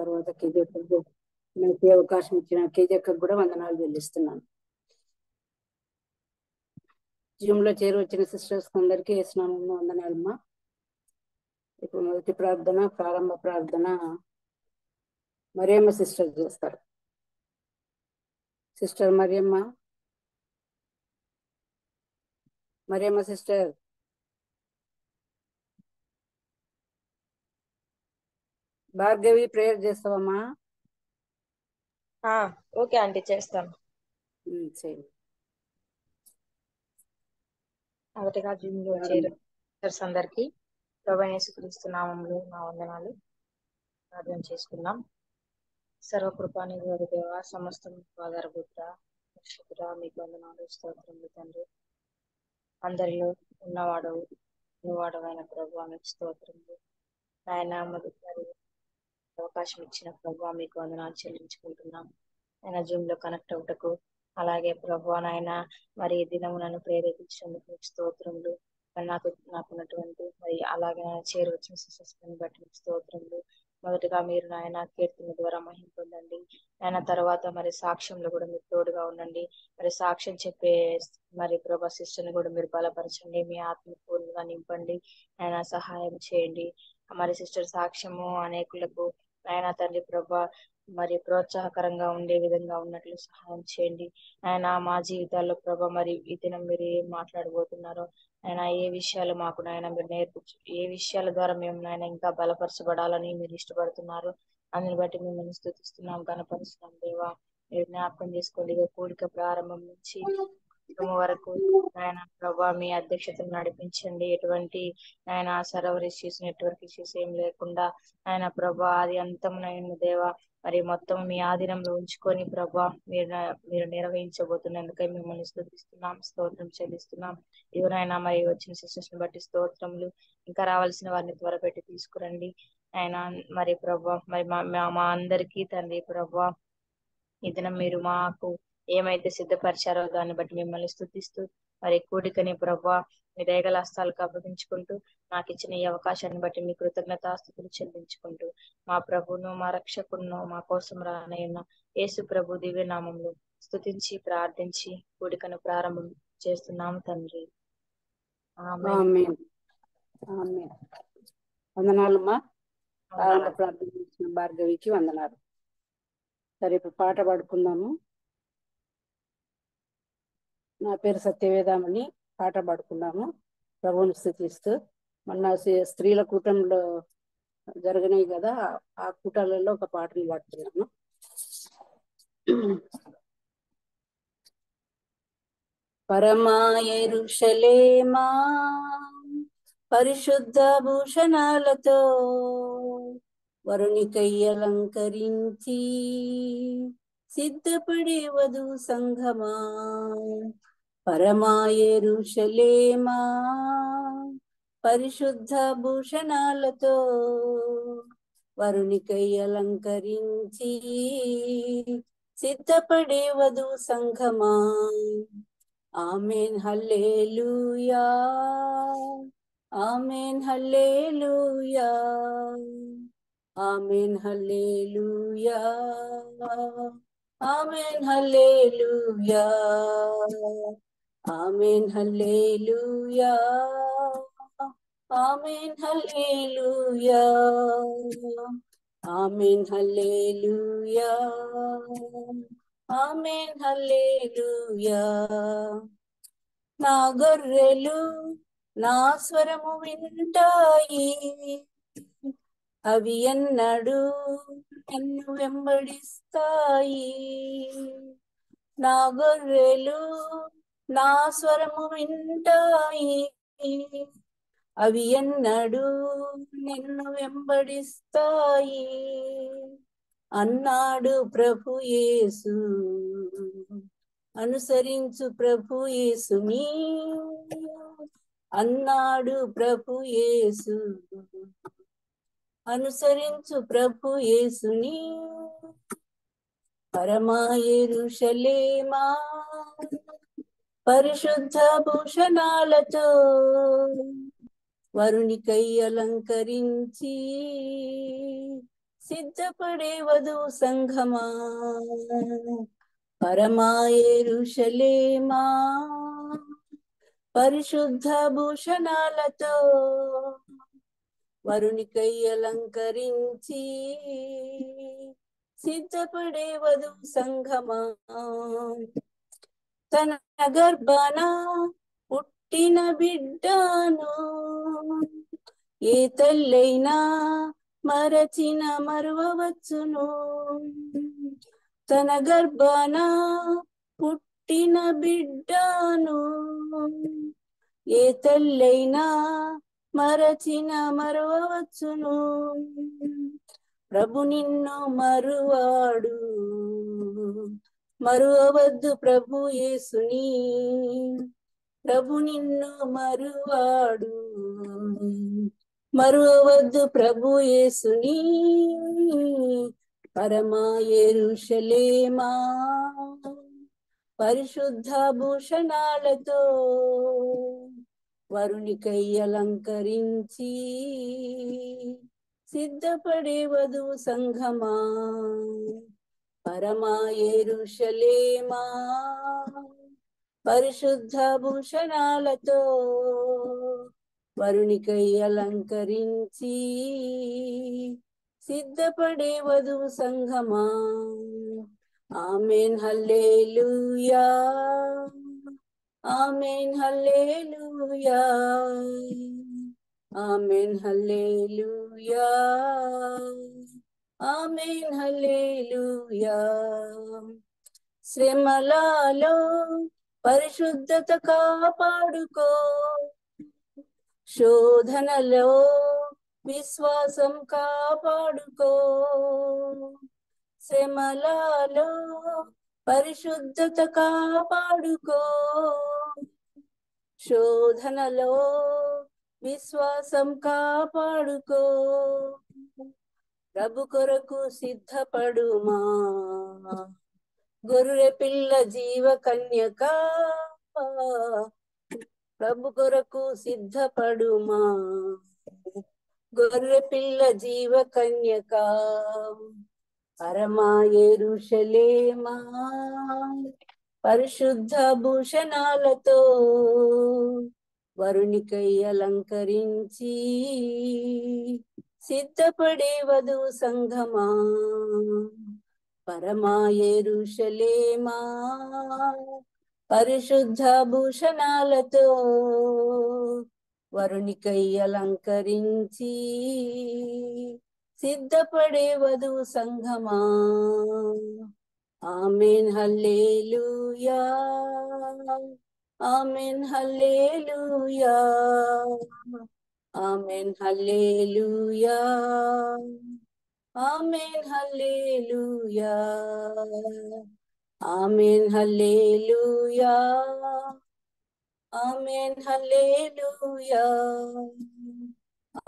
తర్వాత కేజీ నాకు అవకాశం ఇచ్చిన కేజక్కకు కూడా వందనాలు చెల్లిస్తున్నాను. జూమ్ లో చేరి వచ్చిన సిస్టర్స్ అందరికీ వేసినాము వందనాలమ్మా. ఇప్పుడు మొదటి ప్రార్థన, ప్రారంభ ప్రార్థన మరియమ్మ సిస్టర్ చేస్తారు. Sister Mariyamma sister. Bhargavi prayer చేస్తావమ్మా? ఓకే ఆంటీ, చేస్తాను. చేయండి. మొదటిగా జూమ్ లో చేరు అందరికి ప్రభువైన యేసుక్రీస్తు నామములో నా వందనాలు. ప్రార్థన చేసుకుందాం. సర్వకృపానిధి దేవ, సమస్తం ఆధారభూత రక్షకుడా, మీకు వందనాలు, స్తోత్రములు తండ్రి. అందరిలో ఉన్నవాడవు, నువ్వాడవైన ప్రభువా మీకు స్తోత్రములు. ఆయన మొదటిసారి అవకాశం ఇచ్చిన ప్రభువా మీకు వందనాలు చెల్లించుకుంటున్నాం. ఆయన జూమ్ లో కనెక్ట్ అవుటకు, అలాగే ప్రభువా నాయన మరి దినము నన్ను ప్రేరేపించినందుకు మీకు స్తోత్రములు. నాకున్నటువంటి మరి అలాగే చేరు వచ్చిన సిస్టర్స్ని బట్టి మీకు స్తోత్రములు. మొదటగా మీరు నాయన కీర్తన ద్వారా మహిమ పొందండి. ఆయన తర్వాత మరి సాక్ష్యంలో కూడా మీరు తోడుగా ఉండండి. మరి సాక్ష్యం చెప్పే మరి ప్రభా సిస్టర్ని కూడా మీరు బలపరచండి. మీ ఆత్మ పూర్ణంగా నింపండి. ఆయన సహాయం చేయండి. మరి సిస్టర్ సాక్ష్యము అనేకులకు ఆయన తండ్రి ప్రభా మరి ప్రోత్సాహకరంగా ఉండే విధంగా ఉన్నట్లు సహాయం చేయండి. ఆయన మా జీవితాల్లో ప్రభా మరి ఈ దినం మీరు ఏం మాట్లాడబోతున్నారో ఆయన, ఏ విషయాలు మాకు నాయన మీరు నేర్పించు, ఏ విషయాల ద్వారా మేము నాయన ఇంకా బలపరచబడాలని మీరు ఇష్టపడుతున్నారు, అందుని బట్టి మిమ్మల్ని స్తుతిస్తున్నాం, గణపరుస్తున్నాం. దేవా మీరు జ్ఞాపకం చేసుకోండి. కూడిక ప్రారంభం నుంచి వరకు ఆయన ప్రభా మీ అధ్యక్షతను నడిపించండి. ఎటువంటి ఆయన సర్వర్ ఇష్యూస్, నెట్వర్క్ ఇష్యూస్ ఏం లేకుండా ఆయన ప్రభా అది అంతమునైన దేవా మరి మొత్తం మీ ఆధీనంలో ఉంచుకొని ప్రభా మీరు నిర్వహించబోతున్నందుకై మిమ్మల్ని స్తుతిస్తున్నాం, స్తోత్రం చెల్లిస్తున్నాం. ఎవరైనా మరి వచ్చిన సిస్టర్స్ ని బట్టి స్తోత్రములు. ఇంకా రావాల్సిన వారిని త్వరపెట్టి తీసుకురండి ఆయన. మరి ప్రభా మరి మా అందరికీ తండ్రి ప్రభా ఈ దినం మీరు మాకు ఏమైతే సిద్ధపరిచారో దాన్ని బట్టి మిమ్మల్ని స్తుతిస్తూ మరి కూడికని ప్రభా మీ దయగల హస్తాలకు అప్పగించుకుంటూ నాకు ఇచ్చిన ఈ అవకాశాన్ని బట్టి మీ కృతజ్ఞతాస్తుతులు చెల్లించుకుంటూ మా ప్రభును, మా రక్షకును, మా కోసం రానయ్యున్న యేసు ప్రభు దివ్య నామంలో స్తుతించి ప్రార్థించి కూడికను ప్రారంభం చేస్తున్నాము తండ్రి. ఆమేన్. ఆమేన్. వందనాలమ్మా. ప్రారంభ ప్రార్థన చేసిన భార్గవికి వందనాలు. సరే, ఇప్పుడు పాట పాడుకుందాము. నా పేరు సత్యవేదామని. పాట పాడుకుందాము ప్రభువుని స్తుతిస్తూ. మొన్న స్త్రీల కూటంలో జరిగినాయి కదా, ఆ కూటాలలో ఒక పాటను పాడుతున్నాను. పరమా యెరూషలేమా పరిశుద్ధ భూషణాలతో వరునికై అలంకరించి సిద్ధపడే వధు సంఘమా, పరమా యెరూషలేమా పరిశుద్ధ భూషణాలతో వరునికై అలంకరించి సిద్ధపడే వధు సంఘమా, ఆమేన్ హల్లెలూయా, ఆమేన్ హల్లెలూయా, ఆమేన్ హల్లెలూయా, ఆమేన్ హల్లెలూయా, ఆమేన్ హల్లెలూయా, ఆమేన్ హల్లెలూయా, ఆమేన్ హల్లెలూయా, ఆమేన్ హల్లెలూయా. నా గొర్రెలు నా స్వరము వింటాయి, అవి ఎన్నడూ నన్ను వెంబడిస్తాయి. నా గొర్రెలు నా స్వరము వింటాయి, అవి ఎన్నడూ నిన్ను వెంబడిస్తాయి అన్నాడు ప్రభు యేసు. అనుసరించు ప్రభు యేసుని అన్నాడు ప్రభు యేసు. అనుసరించు ప్రభు యేసుని. పరమా యెరూషలేమా పరిశుద్ధ భూషణాలతో వరునికై అలంకరించి సిద్ధపడే వధువు సంఘమా, పరమా యెరూషలేమా, పరిశుద్ధ భూషణాలతో వరునికై అలంకరించి సిద్ధపడే వధువు సంఘమా, తన గర్భాన పుట్టిన బిడ్డను ఏ తల్లైనా మరచిన మరువవచ్చును. తన గర్భాన పుట్టిన బిడ్డను ఏ తల్లైనా మరచిన మరువవచ్చును. ప్రభు నిన్ను మరువాడు, మరువవద్దు ప్రభు యేసుని. ప్రభు నిన్ను మరువాడు, మరువవద్దు ప్రభు యేసుని. పరమా యెరూషలేమా, పరిశుద్ధ భూషణాలతో వరునికై అలంకరించి సిద్ధపడే వధువు సంఘమా, పరమా యెరూషలేమా, పరిశుద్ధ భూషణాలతో వరునికై అలంకరించి సిద్ధపడే వధువు సంఘమా. ఆమేన్ హల్లెలూయా, ఆమేన్ హల్లెలూయా, ఆమేన్ హల్లెలూయా, ఆమేన్ హల్లెలూయా. శ్రమలలో పరిశుద్ధత కాపాడుకో, శోధనలో విశ్వాసం కాపాడుకో. శ్రమలలో పరిశుద్ధత కాపాడుకో, శోధనలో విశ్వాసం కాపాడుకో. ప్రభు కొరకు సిద్ధపడుమా, గొర్రె పిల్ల జీవ కన్యక. ప్రభు కొరకు సిద్ధపడుమా, గొర్రె పిల్ల జీవ కన్యక. పరమా యెరూషలేమా, పరిశుద్ధ భూషణాలతో వరునికై అలంకరించి సిద్ధపడే వధువు సంఘమా, పరమా యెరూషలేమా, పరిశుద్ధ భూషణాలతో వరునికై అలంకరించి సిద్ధపడే వధువు సంఘమా. ఆమేన్ హల్లెలూయా, ఆమేన్ హల్లెలూయా, ఆమేన్ హల్లెలూయా, ఆమేన్ హల్లెలూయా, ఆమేన్ హల్లెలూయా, ఆమేన్ హల్లెలూయా,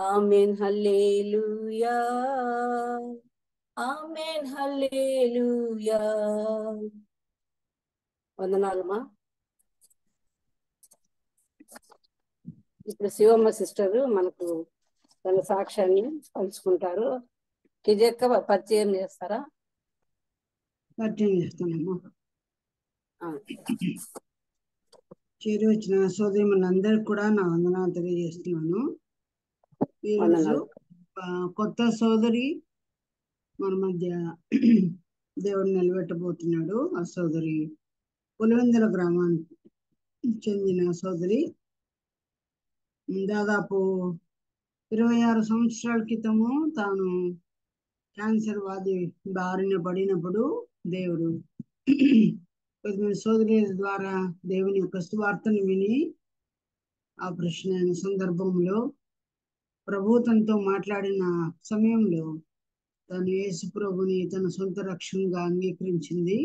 ఆమేన్ హల్లెలూయా, ఆమేన్ హల్లెలూయా. వందనాలమ్మా. ఇప్పుడు శివమ్మ సిస్టర్ మనకు తన సాక్ష్యాన్ని పంచుకుంటారు. కిజక్క పరిచయం చేస్తారా? పరిచయం చేస్తానమ్మా. చేరి వచ్చిన సోదరిమణులందరికీ కూడా నా వందనాలు తెలియజేస్తున్నాను. ఈరోజు కొత్త సోదరి మన మధ్య దేవుడు నిలబెట్టబోతున్నాడు. ఆ సోదరి పులివెందుల గ్రామానికి చెందిన సోదరి. దాదాపు 26 సంవత్సరాల క్రితము తాను క్యాన్సర్ వ్యాధి బారిన పడినప్పుడు దేవుడు కొద్దిమంది సోదరుల ద్వారా దేవుని యొక్క సువార్తను విని ఆపరేషన్ అయిన సందర్భంలో ప్రభు తనతో మాట్లాడిన సమయంలో తను యేసు ప్రభుని తన సొంత రక్షణగా అంగీకరించింది.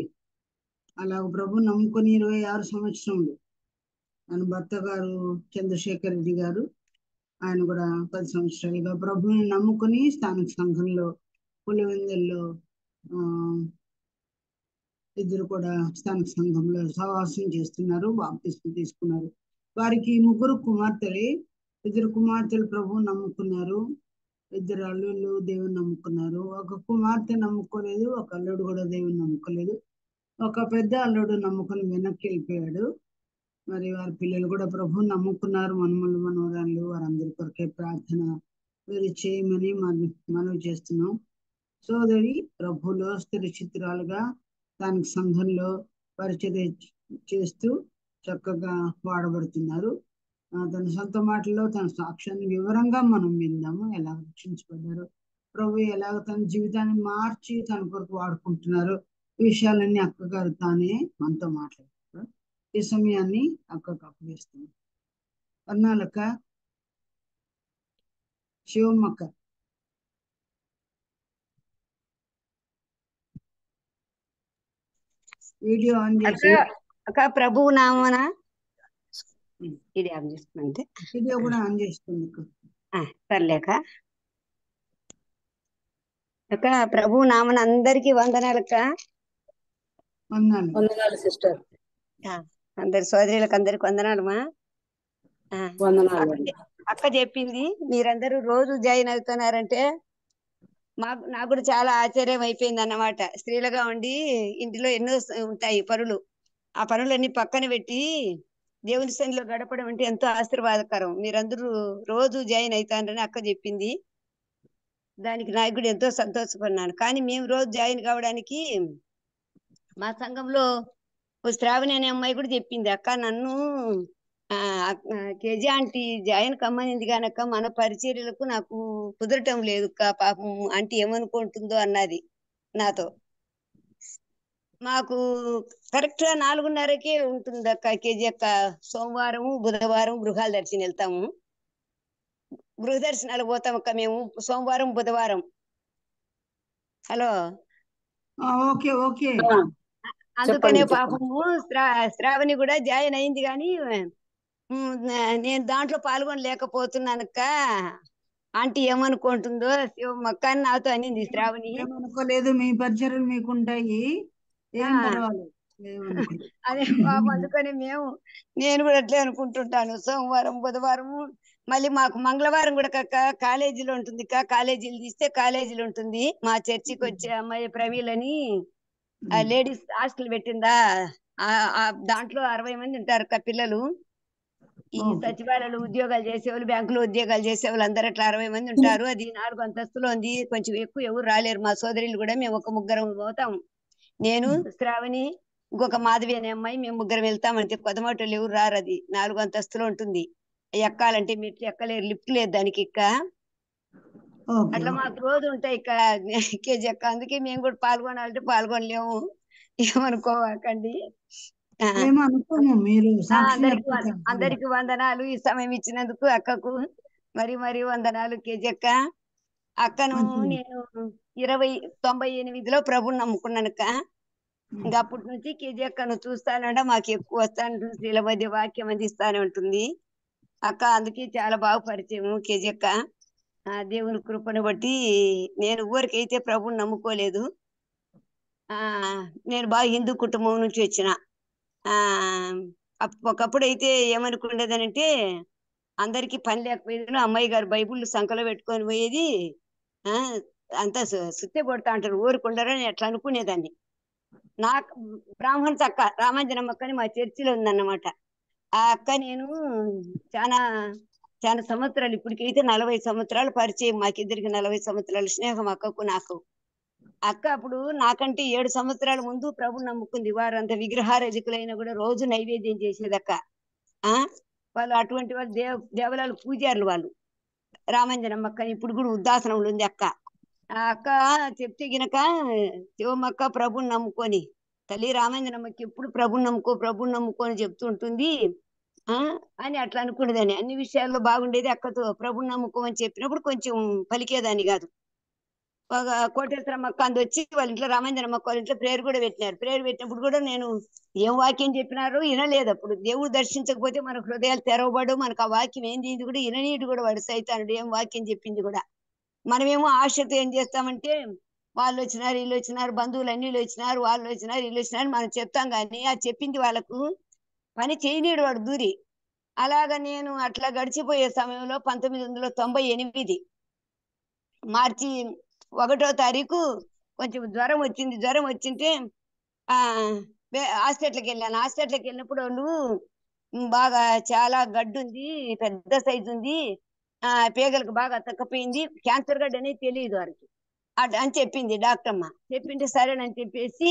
అలా ప్రభు నమ్ముకొని 26 సంవత్సరంలో తన భర్త గారు చంద్రశేఖర్ రెడ్డి గారు, ఆయన కూడా 10 సంవత్సరాలుగా ప్రభుని నమ్ముకొని స్థానిక సంఘంలో పులివెందుల్లో ఇద్దరు కూడా స్థానిక సంఘంలో సహవాసం చేస్తున్నారు, బాప్తిస్మం తీసుకున్నారు. వారికి 3 కుమార్తెలే. 2 కుమార్తెలు ప్రభు నమ్ముకున్నారు. ఇద్దరు అల్లుళ్ళు దేవుని నమ్ముకున్నారు. ఒక కుమార్తె నమ్ముకోలేదు, ఒక అల్లుడు కూడా దేవుని నమ్ముకోలేదు. ఒక పెద్ద అల్లుడు నమ్ముకుని వెనక్కి వెళ్ళిపోయాడు. మరి వారి పిల్లలు కూడా ప్రభువుని నమ్ముకున్నారు. మనమలు మనవరాళ్ళు వారందరి కొరకే ప్రార్థన మీరు చేయమని మనవి చేస్తున్నాం. సోదరి ప్రభువులో స్థిరచిత్రాలుగా దానికి సంఘంలో పరిచర్య చేస్తూ చక్కగా వాడబడుతున్నారు. తన సొంత మాటల్లో తన సాక్ష్యాన్ని వివరంగా మనం విందాము. ఎలా రక్షించబడ్డారు, ప్రభు ఎలాగ తన జీవితాన్ని మార్చి తన కొరకు వాడుకుంటున్నారు, ఈ విషయాలన్నీ అక్కగారు తానే మనతో మాట్లాడుతున్నారు. ఈ సమయాన్ని అక్కకు అప్పగిస్తున్నాం. వర్ణాలక్క, శివమ్మక్క. వీడియో ఆన్ చేసి అక్క ప్రభువు నామన ఇది ఆన్ చేసుకుంటే వీడియో కూడా ఆన్ చేస్తుంది. సర్లేక అక్క ప్రభు నామన అందరికి వందనాలక్క. వందనాలు సిస్టర్. అందరి సోదరులకు అందరికి వందనాలమ్మా. వందనాలు. అక్క చెప్పింది మీరందరూ రోజు జాయిన్ అవుతున్నారంటే నాకు కూడా చాలా ఆశ్చర్యం అయిపోయింది అన్నమాట. స్త్రీలుగా ఉండి ఇంటిలో ఎన్నో ఉంటాయి పనులు, ఆ పనులన్నీ పక్కన పెట్టి దేవుని సన్నిధిలో గడపడం అంటే ఎంతో ఆశీర్వాదకరం. మీరందరూ రోజు జాయిన్ అవుతారని అక్క చెప్పింది. దానికి నాకు కూడా ఎంతో సంతోషపడినాను. కానీ మేము రోజు జాయిన్ కావడానికి మా సంఘంలో శ్రావణి అనే అమ్మాయి కూడా చెప్పింది, అక్క నన్ను కేజీ ఆంటీ జాయిన్ కమ్మనింది కానక్క మన పరిచర్యలకు నాకు కుదరటం లేదు పాపం ఆంటీ ఏమనుకుంటుందో అన్నది నాతో. మాకు కరెక్ట్ గా 4:30కే ఉంటుంది అక్క కేజీ అక్క. సోమవారం బుధవారం గృహాల దర్శనం వెళ్తాము, గృహ దర్శనాలు పోతాం అక్క మేము సోమవారం బుధవారం. Hello, okay okay. అందుకనే పాపము శ్రావణి కూడా జాయిన్ అయింది కానీ నేను దాంట్లో పాల్గొనలేకపోతున్నానక్క, ఆంటీ ఏమనుకుంటుందో శివమ్మక్క అని నాతో అనింది శ్రావణి. ఏమనుకోలేదు, మీ పరిచర్యలు మీకుంటాయి, ఏం పర్వాలేదు. అదే పాపం అందుకని నేను కూడా అట్లే అనుకుంటుంటాను. సోమవారం బుధవారం మళ్ళీ మాకు మంగళవారం కూడా కాలేజీలో ఉంటుంది, కాలేజీలు తీస్తే కాలేజీలు ఉంటుంది. మా చర్చికి వచ్చే అమ్మాయి ప్రవీల్ అని లేడీస్ హాస్టల్ పెట్టిందా, దాంట్లో 60 మంది ఉంటారు పిల్లలు. ఈ సచివాలయాలు ఉద్యోగాలు చేసేవాళ్ళు, బ్యాంకులో ఉద్యోగాలు చేసేవాళ్ళు అందరూ అట్లా 60 మంది ఉంటారు. అది 4 అంతస్తులో ఉంది, కొంచెం ఎక్కువ ఎవరు రాలేరు. మా సోదరులు కూడా మేము ఒక ముగ్గురం పోతాం, నేను శ్రావణి ఇంకొక మాధవి అనే అమ్మాయి, మేము ముగ్గురం వెళ్తామంటే కొత్తమాటలు ఎవరు రారు. అది 4 అంతస్తులో ఉంటుంది. ఎక్కాలంటే మెట్లు ఎక్కలేరు, లిఫ్ట్ లేదు దానికి. అట్లా మాకు రోజు ఉంటాయి కేజీ అక్క. అందుకే మేము కూడా పాల్గొనాలంటే పాల్గొనలేము, ఏమనుకోకండి. అందరికి వందనాలు. ఈ సమయం ఇచ్చినందుకు అక్కకు మరి వందనాలు కేజీ అక్క. అక్కను నేను 98లో ప్రభుని నమ్ముకున్నాను అక్క. ఇంకా అప్పటి నుంచి కేజీ అక్కను చూస్తానంటే మాకు ఎక్కువ వస్తాను, స్త్రీల మధ్య వాక్యం అందిస్తానే ఉంటుంది అక్క. అందుకే చాలా బాగా పరిచయం కేజీ అక్క. దేవుని కృపను బట్టి నేను ఊరికైతే ప్రభుని నమ్ముకోలేదు. నేను బాగా హిందూ కుటుంబం నుంచి వచ్చిన. ఒకప్పుడు అయితే ఏమనుకునేదనంటే అందరికి పని లేకపోయేది, అమ్మాయి గారు బైబుల్ సంకలో పెట్టుకొని పోయేది, అంతా సుత్తే కొడతా అంటారు ఊరుకుండరని ఎట్లా అనుకునేదాన్ని. నాకు బ్రాహ్మణ్స్ అక్క రామాంజనమ్మ అక్కని మా చర్చిలో ఉందన్నమాట. ఆ అక్క నేను చాలా సంవత్సరాలు, ఇప్పటికైతే 40 సంవత్సరాలు పరిచయం, మాకిద్దరికి 40 సంవత్సరాల స్నేహం అక్కకు నాకు. అక్క అప్పుడు నాకంటే 7 సంవత్సరాల ముందు ప్రభుని నమ్ముకుంది. వారు అంత విగ్రహారధికులైనా కూడా రోజు నైవేద్యం చేసేది అక్క. వాళ్ళు అటువంటి వాళ్ళు దేవాలయాలు పూజారులు వాళ్ళు. రామాంజనమ్మ అక్క ఇప్పుడు కూడా ఉద్దాసనంలో ఉంది అక్క. ఆ అక్క చెప్తే గినక శివమ్మక్క ప్రభుని నమ్ముకొని, తల్లి రామాంజనమ్మకి ఎప్పుడు ప్రభుని నమ్ముకో అని చెప్తుంటుంది అని అట్లా అనుకునేదాన్ని. అన్ని విషయాల్లో బాగుండేది. అక్కతో ప్రభుని నమ్ముకోమని చెప్పినప్పుడు కొంచెం పలికేదాన్ని కాదు. ఒక కోటేశ్వరమ్మ అక్క వచ్చి వాళ్ళ ఇంట్లో, రామాంజనమ్మ వాళ్ళ ఇంట్లో ప్రేయర్ కూడా పెట్టినారు. ప్రేయర్ పెట్టినప్పుడు కూడా నేను ఏం వాక్యం చెప్పినారో వినలేదు. అప్పుడు దేవుడు దర్శించకపోతే మన హృదయాలు తెరవబడు, మనకు ఆ వాక్యం ఏంది ఇది కూడా విననీడు కూడా వాడు సైతానుడు ఏం వాక్యం చెప్పింది కూడా. మనమేమో ఆశతో ఏం చేస్తామంటే వాళ్ళు వచ్చినారు, వీళ్ళు వచ్చినారు, బంధువులు అన్నిళ్ళు వచ్చినారు, వాళ్ళు వచ్చినారు, వీళ్ళు వచ్చినారు మనం చెప్తాం, కానీ ఆ చెప్పింది వాళ్ళకు పని చేయనీడు వాడు దూరి. అలాగా నేను అట్లా గడిచిపోయే సమయంలో 1998 మార్చి 1వ తారీఖు కొంచెం జ్వరం వచ్చింది. జ్వరం వచ్చింటే ఆ హాస్పిటల్కి వెళ్ళాను. హాస్పిటల్కి వెళ్ళినప్పుడు వాళ్ళు బాగా చాలా గడ్డు ఉంది, పెద్ద సైజు ఉంది, పేగలకు బాగా తక్కపోయింది, క్యాన్సర్ గడ్డ అనేది తెలియదు వారికి అని చెప్పింది డాక్టర్ అమ్మ. చెప్పింటే సరేనని చెప్పేసి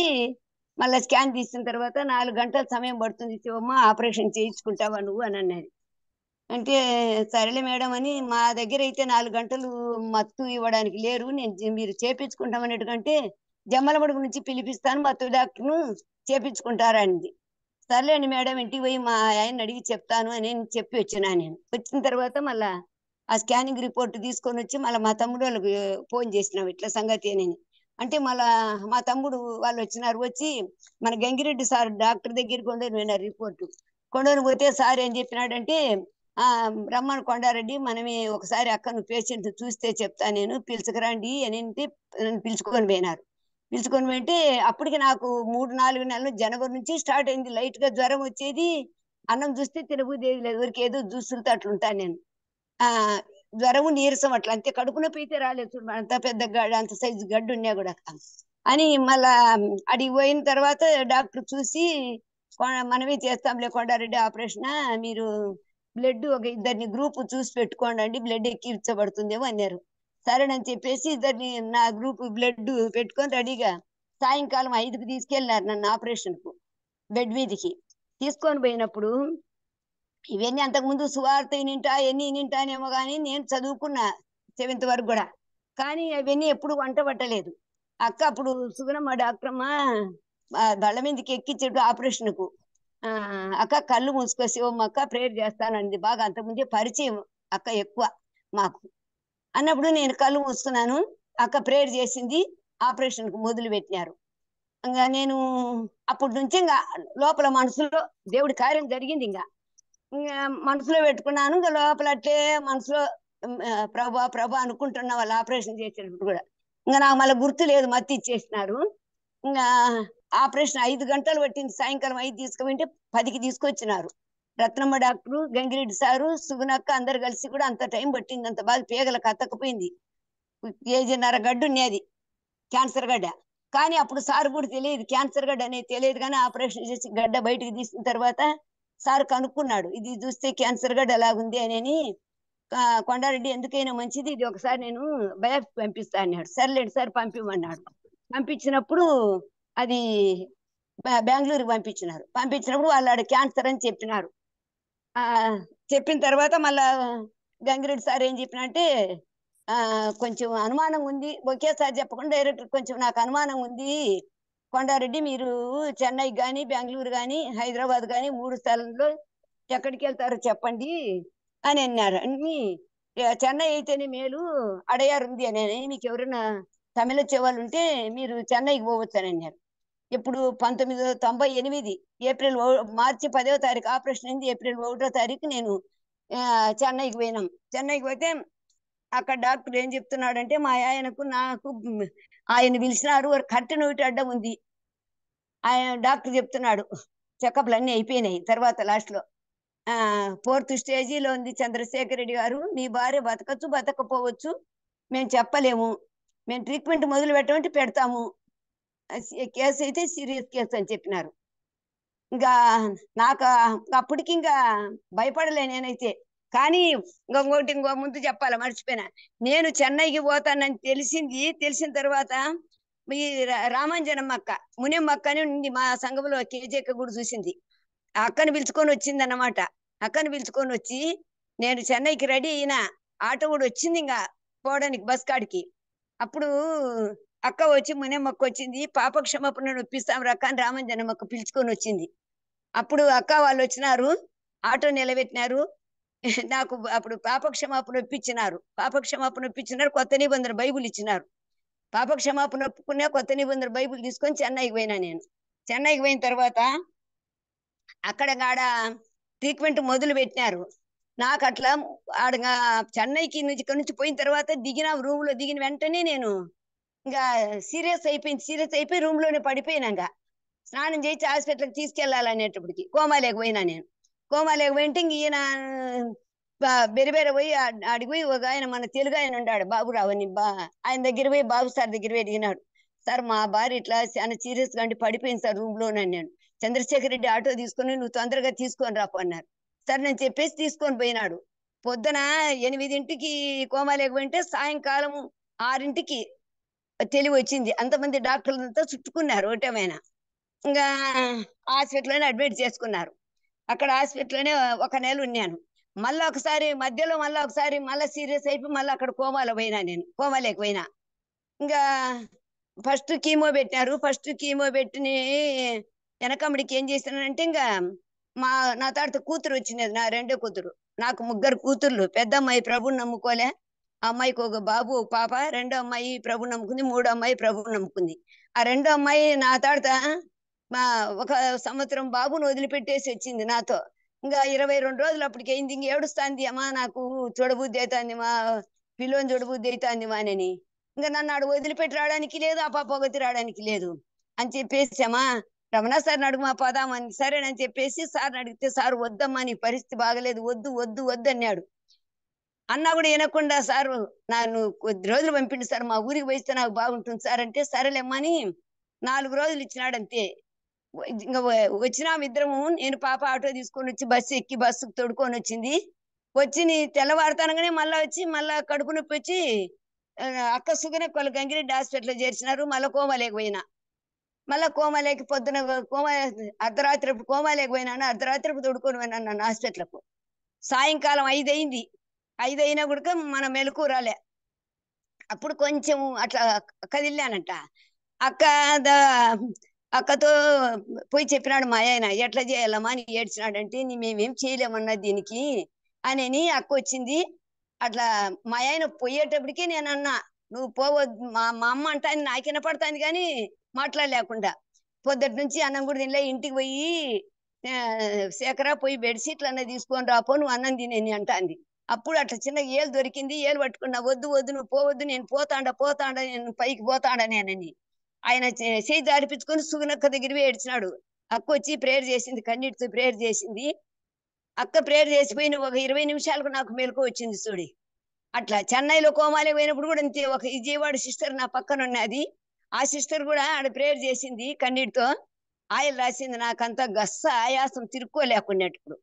మళ్ళీ స్కాన్ తీసిన తర్వాత 4 గంటల సమయం పడుతుంది శివమ్మ, ఆపరేషన్ చేయించుకుంటావా నువ్వు అని అన్నది. అంటే సరేలే మేడం అని, మా దగ్గర అయితే 4 గంటలు మత్తు ఇవ్వడానికి లేరు, నేను మీరు చేపించుకుంటాం అనేటుకంటే జమ్మలమడుగు నుంచి పిలిపిస్తాను మత్తు డాక్టర్ను చేపించుకుంటారండి. సర్లేండి మేడం, ఇంటికి పోయి మా ఆయన అడిగి చెప్తాను అని చెప్పి వచ్చినా. నేను వచ్చిన తర్వాత మళ్ళా ఆ స్కానింగ్ రిపోర్ట్ తీసుకొని వచ్చి మళ్ళీ మా తమ్ముడు వాళ్ళకి ఫోన్ చేసినాం ఇట్లా సంగతి అని. అంటే మళ్ళా మా తమ్ముడు వాళ్ళు వచ్చినారు. వచ్చి మన గంగిరెడ్డి సార్ డాక్టర్ దగ్గరికి కొండని పోయినారు. రిపోర్టు కొండని పోతే సార్ ఏం చెప్పినాడంటే, రమ్మని కొండారెడ్డి, మనమే ఒకసారి అక్కను పేషెంట్ చూస్తే చెప్తా నేను, పిలుచుకురండి అని పిలుచుకొని పోయినారు. పిలుచుకొని పోయింటే అప్పటికి నాకు 3-4 నెలలు జనవరి నుంచి స్టార్ట్ అయింది. లైట్ గా జ్వరం వచ్చేది, అన్నం చూస్తే తినబుద్ధేది లేదు, ఊరికి ఏదో చూస్తుంటే అట్లుంటాను నేను. జ్వరము నీరసం అట్లా అంతే, కడుపు నొప్పి అయితే రాలేదు. అంత పెద్ద గడ్డ, అంత సైజు గడ్డు ఉన్నా కూడా అని మళ్ళా అడిగి పోయిన తర్వాత డాక్టర్ చూసి, మనమే చేస్తాంలే కొండారెడ్డి ఆపరేషన్, మీరు బ్లడ్ ఒక 2 గ్రూప్ చూసి పెట్టుకోండి, బ్లడ్ ఎక్కించబడుతుందేమో అన్నారు. సరేనని చెప్పేసి 2 నా గ్రూప్ బ్లడ్ పెట్టుకొని రెడీగా సాయంకాలం 5కి తీసుకెళ్ళినారు నన్ను ఆపరేషన్ కు. బెడ్ మీదకి తీసుకొని పోయినప్పుడు ఇవన్నీ అంతకుముందు సువార్త ఎన్ని నింటానేమో కానీ నేను చదువుకున్నా 7th వరకు కూడా, కానీ అవన్నీ ఎప్పుడు వంట పట్టలేదు. అక్క అప్పుడు సుగుణమ్మ డాక్టర్ అమ్మ బళ్ళ మీదకి ఎక్కించేటు ఆపరేషన్ కు, అక్క కళ్ళు మూసుకో శివమ్మ అక్క ప్రేయర్ చేస్తానంది. బాగా అంతకుముందే పరిచయం అక్క ఎక్కువ మాకు. అన్నప్పుడు నేను కళ్ళు మూసుకున్నాను, అక్క ప్రేయర్ చేసింది, ఆపరేషన్ కు మొదలు పెట్టినారు. ఇంకా నేను అప్పటి నుంచి ఇంకా లోపల మనసులో దేవుడి కార్యం జరిగింది. ఇంకా మనసులో పెట్టుకున్నాను. ఇంకా లోపల అట్లే మనసులో ప్రభా ప్రభా అనుకుంటున్నా. వాళ్ళు ఆపరేషన్ చేసేటప్పుడు కూడా ఇంకా నాకు మళ్ళీ గుర్తు లేదు, మత్తి ఇచ్చేసినారు. ఇంకా ఆపరేషన్ 5 గంటలు పట్టింది. సాయంకాలం 5 తీసుకుపోయింటే 10కి తీసుకొచ్చినారు. రత్నమ్మ డాక్టరు, గంగిరెడ్డి సారు, సుగుణక్క అందరు కలిసి కూడా అంత టైం పట్టింది. అంత బాగా పేగలకు అతకపోయింది, 1.5 గడ్డు ఉన్నది, క్యాన్సర్ గడ్డ. కానీ అప్పుడు సార్ కూడా తెలియదు క్యాన్సర్ గడ్డ అనేది తెలియదు. కానీ ఆపరేషన్ చేసి గడ్డ బయటకు తీసిన తర్వాత సార్ కనుక్కున్నాడు, ఇది చూస్తే క్యాన్సర్ గడ్డ ఎలాగుంది అని. కొండారెడ్డి ఎందుకైనా మంచిది, ఇది ఒకసారి నేను బయాప్సీ పంపిస్తా అన్నాడు. సర్లేండి సార్ పంపిమన్నాడు. పంపించినప్పుడు అది బెంగళూరుకి పంపించినారు. పంపించినప్పుడు వాళ్ళు క్యాన్సర్ అని చెప్పినారు. చెప్పిన తర్వాత మళ్ళా గంగిరెడ్డి సార్ ఏం చెప్పినంటే, కొంచెం అనుమానం ఉంది, ఒకేసారి చెప్పకుండా డైరెక్ట్ కొంచెం నాకు అనుమానం ఉంది కొండారెడ్డి, మీరు చెన్నై కానీ బెంగళూరు కానీ హైదరాబాద్ కానీ 3 స్థలంలో ఎక్కడికి వెళ్తారో చెప్పండి అని అన్నారు. అన్ని చెన్నై అయితేనే మేలు, అడయారు ఉంది అని, మీకు ఎవరైనా తమిళ వచ్చేవాళ్ళు ఉంటే మీరు చెన్నైకి పోవచ్చు అని అన్నారు. ఇప్పుడు 1998 మార్చి 10వ తారీఖు ఆపరేషన్ అయింది. ఏప్రిల్ 1వ తారీఖు నేను చెన్నైకి పోయినాం. చెన్నైకి పోతే అక్కడ డాక్టర్ ఏం చెప్తున్నాడంటే, మా ఆయనకు నాకు ఆయన పిలిచినారు, కట్టెను ఒకటి అడ్డం ఉంది. ఆయన డాక్టర్ చెప్తున్నాడు చెకప్లు అన్ని అయిపోయినాయి. తర్వాత లాస్ట్ లో 4th స్టేజీలో ఉంది చంద్రశేఖర్ రెడ్డి గారు, మీ భార్య బతకచ్చు బతకపోవచ్చు, మేము చెప్పలేము, మేము ట్రీట్మెంట్ మొదలు పెట్టమంటే పెడతాము, కేసు అయితే సీరియస్ కేసు అని చెప్పినారు. ఇంకా నాకు అప్పటికి ఇంకా భయపడలే నేనైతే. కానీ ఇంకో ముందు చెప్పాలి, మర్చిపోయినా. నేను చెన్నైకి పోతానని తెలిసిన తర్వాత ఈ రామాంజనమ్మ అక్క, మునియమ్మ అక్క అని ఉంది మా సంఘంలో, కేజీ కూడా చూసింది. ఆ అక్కని పిలుచుకొని వచ్చింది అన్నమాట. అక్కని పిలుచుకొని వచ్చి నేను చెన్నైకి రెడీ అయినా, ఆటో కూడా వచ్చింది ఇంకా పోవడానికి బస్ కాడికి. అప్పుడు అక్క వచ్చి మునియమ్మక్క వచ్చింది, పాప క్షమాపణ ఒప్పిస్తాం రక్క అని రామాంజనమ్మక్క పిలుచుకొని వచ్చింది. అప్పుడు అక్క వాళ్ళు వచ్చినారు, ఆటో నిలబెట్టినారు. నాకు అప్పుడు పాపక్షమాపణ ఒప్పించినారు. కొత్త నిబంధన బైబుల్ ఇచ్చినారు. పాపక్షమాపణ ఒప్పుకున్నా, కొత్త నిబంధన బైబుల్ తీసుకొని చెన్నైకి పోయినా. నేను చెన్నైకి పోయిన తర్వాత అక్కడ ట్రీట్మెంట్ మొదలు పెట్టినారు. నాకు అట్లా చెన్నైకి నుంచి పోయిన తర్వాత రూమ్ లో దిగిన వెంటనే నేను ఇంకా సీరియస్ అయిపోయి రూమ్ లోనే పడిపోయినాక స్నానం చేసి హాస్పిటల్కి తీసుకెళ్లాలనేటప్పటికి కోమా లేకపోయినా. నేను కోమా లేకపోయింటే ఇంక ఈయన బెరి బెర పోయి ఆడికి పోయి ఒక ఆయన మన తెలుగు ఆయన ఉన్నాడు బాబురావు అని ఆయన దగ్గర పోయి బాబు సార్ దగ్గర పోయి అడిగినాడు. సార్ మా భార్య ఇట్లా చాలా సీరియస్ గా అంటే పడిపోయింది సార్ రూమ్ లో నేను. చంద్రశేఖర్ రెడ్డి ఆటో తీసుకొని నువ్వు తొందరగా తీసుకొని రాపు అన్నారు. సార్ నేను చెప్పేసి తీసుకొని పోయినాడు. పొద్దున 8ంటికి కోమాలేకి పోయింటే సాయంకాలం 6ంటికి తెలివి వచ్చింది. అంతమంది డాక్టర్లంతా చుట్టుకున్నారు ఒకటేమైనా. ఇంకా హాస్పిటల్లోనే అడ్మిట్ చేసుకున్నారు. అక్కడ హాస్పిటల్లోనే 1 నెల ఉన్నాను. మళ్ళీ ఒకసారి మధ్యలో మళ్ళీ సీరియస్ అయిపోయి మళ్ళీ అక్కడ కోమాలో పోయినా, నేను కోమాలేకి పోయినా. ఇంకా ఫస్ట్ కీమో పెట్టినారు. ఫస్ట్ కీమో పెట్టిన వెనకమ్మడికి ఏం చేసినానంటే ఇంకా నా తర్వాత కూతురు వచ్చినది, నా రెండో కూతురు. నాకు 3 కూతుర్లు. పెద్ద అమ్మాయి ప్రభుని నమ్ముకోలే, ఆ అమ్మాయికి ఒక బాబు ఒక పాప. రెండో అమ్మాయి ప్రభుని నమ్ముకుంది, మూడో అమ్మాయి ప్రభుని నమ్ముకుంది. ఆ రెండో అమ్మాయి నా తర్వాత మా 1 సంవత్సరం బాబును వదిలిపెట్టేసి వచ్చింది నాతో. ఇంకా 22 రోజులు అప్పటికి అయింది. ఇంక ఏడుస్తాంది, అమ్మా నాకు చూడబుద్ధి అవుతుంది మా పిల్లోని చూడబుద్ధి అవుతుంది మా అని. ఇంకా నన్ను ఆడు వదిలిపెట్టి రావడానికి లేదు, ఆ పాప ఒకటి రావడానికి లేదు అని చెప్పేసి, అమ్మా రమణ సార్ని అడుగు మా పదామని. సరేనని చెప్పేసి సార్ని అడిగితే సార్ వద్దమ్మా నీ పరిస్థితి బాగలేదు, వద్దు వద్దు వద్దు అన్నాడు. అన్నా కూడా వినకుండా సారు నన్ను కొద్ది రోజులు పంపిండు సార్, మా ఊరికి పోయిస్తే నాకు బాగుంటుంది సార్ అంటే సరేలేమ్మని 4 రోజులు ఇచ్చినాడు అంతే. ఇంకా వచ్చినాము ఇద్దరము. నేను పాప ఆటో తీసుకొని వచ్చి బస్సు ఎక్కి బస్సుకు తొడుకొని వచ్చింది. వచ్చి నీ తెల్లవారుతానగానే మళ్ళీ వచ్చి మళ్ళీ కడుపు నొప్పి వచ్చి అక్క సుగనే కొల్ల గంగిరెడ్డి హాస్పిటల్లో చేర్చినారు. మళ్ళీ కోమాలేకి పోయినా. మళ్ళీ కోమాలేకి పొద్దున అర్ధరాత్రి కోమాలేకి పోయినాను. అర్ధరాత్రి తొడుకొని పోయినాను నన్ను హాస్పిటల్కు. సాయంకాలం 5 అయింది. 5 అయినా కూడా మన మెలకు రాలే. అప్పుడు కొంచెం అట్లా కదిలానంట. అక్క అక్కతో పోయి చెప్పినాడు మా ఆయన, ఎట్లా చేయాలమ్మా అని ఏడ్చినాడంటే మేమేం చేయలేమన్నా దీనికి అని అక్క వచ్చింది. అట్లా మా ఆయన పోయేటప్పటికే నేను అన్నా, నువ్వు పోవద్దు మా అమ్మ అంటాను, నాకు వినపడుతుంది కానీ మాట్లాడలేకుండా. పొద్దుటి నుంచి అన్నం కూడా తినలే. ఇంటికి పోయి శేఖరా పోయి బెడ్షీట్లు అన్న తీసుకొని రాపో, నువ్వు అన్నం తినేని అంటాంది. అప్పుడు అట్లా చిన్న ఏలు దొరికింది. ఏలు పట్టుకున్నా, వద్దు వద్దు నువ్వు పోవద్దు, నేను పోతాండా నేను పైకి పోతాడనేనని. ఆయన చేయి జాడిపించుకొని సుగునక్క దగ్గర ఏడ్చినాడు. అక్క వచ్చి ప్రేయర్ చేసింది, కన్నీటితో ప్రేయర్ చేసింది. అక్క ప్రేయర్ చేసిపోయిన ఒక 20 నిమిషాలకు నాకు మెలకు వచ్చింది చూడి. అట్లా చెన్నైలో కోమాలే పోయినప్పుడు కూడా అంతే. ఒక విజయవాడ సిస్టర్ నా పక్కన ఉన్నది. ఆ సిస్టర్ కూడా ఆడ ప్రేయర్ చేసింది కన్నీటితో. ఆయిల్ రాసింది. నాకంతా గస్స ఆయాసం తిరుక్కోలేకున్నప్పుడు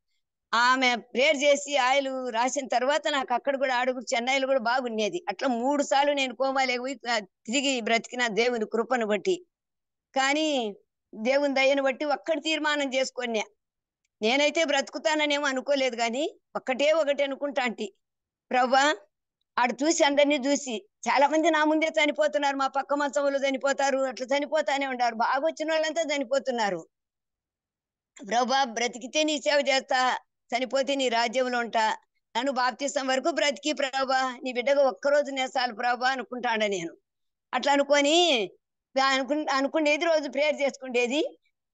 ఆమె ప్రేయర్ చేసి ఆయిల్ రాసిన తర్వాత నాకు అక్కడ కూడా ఆడుగు చెన్నైలో కూడా బాగుండేది. అట్లా 3 సార్లు నేను కోమాలేకి పోయి తిరిగి బ్రతికిన దేవుని కృపను బట్టి. కానీ దేవుని దయను బట్టి ఒక్కటి తీర్మానం చేసుకున్నా, నేనైతే బ్రతుకుతాననేమో అనుకోలేదు కానీ ఒకటి అనుకుంటా అంటే, ప్రభా ఆడు చూసి అందరినీ చూసి చాలా మంది నా ముందే చనిపోతున్నారు, మా పక్క మంచంలో చనిపోతారు, అట్లా చనిపోతానే ఉంటారు. బాగా వచ్చిన వాళ్ళంతా చనిపోతున్నారు. ప్రభా బ్రతికితే నీ సేవ చేస్తా, చనిపోతే నీ రాజ్యంలో ఉంటా, నన్ను బాప్తిసం వరకు బ్రతికి ప్రభా, నీ బిడ్డగా ఒక్కరోజు నేసాలు ప్రభా అనుకుంటాను నేను. అట్లా అనుకొని అనుకునేది, రోజు ప్రేయర్ చేసుకునేది.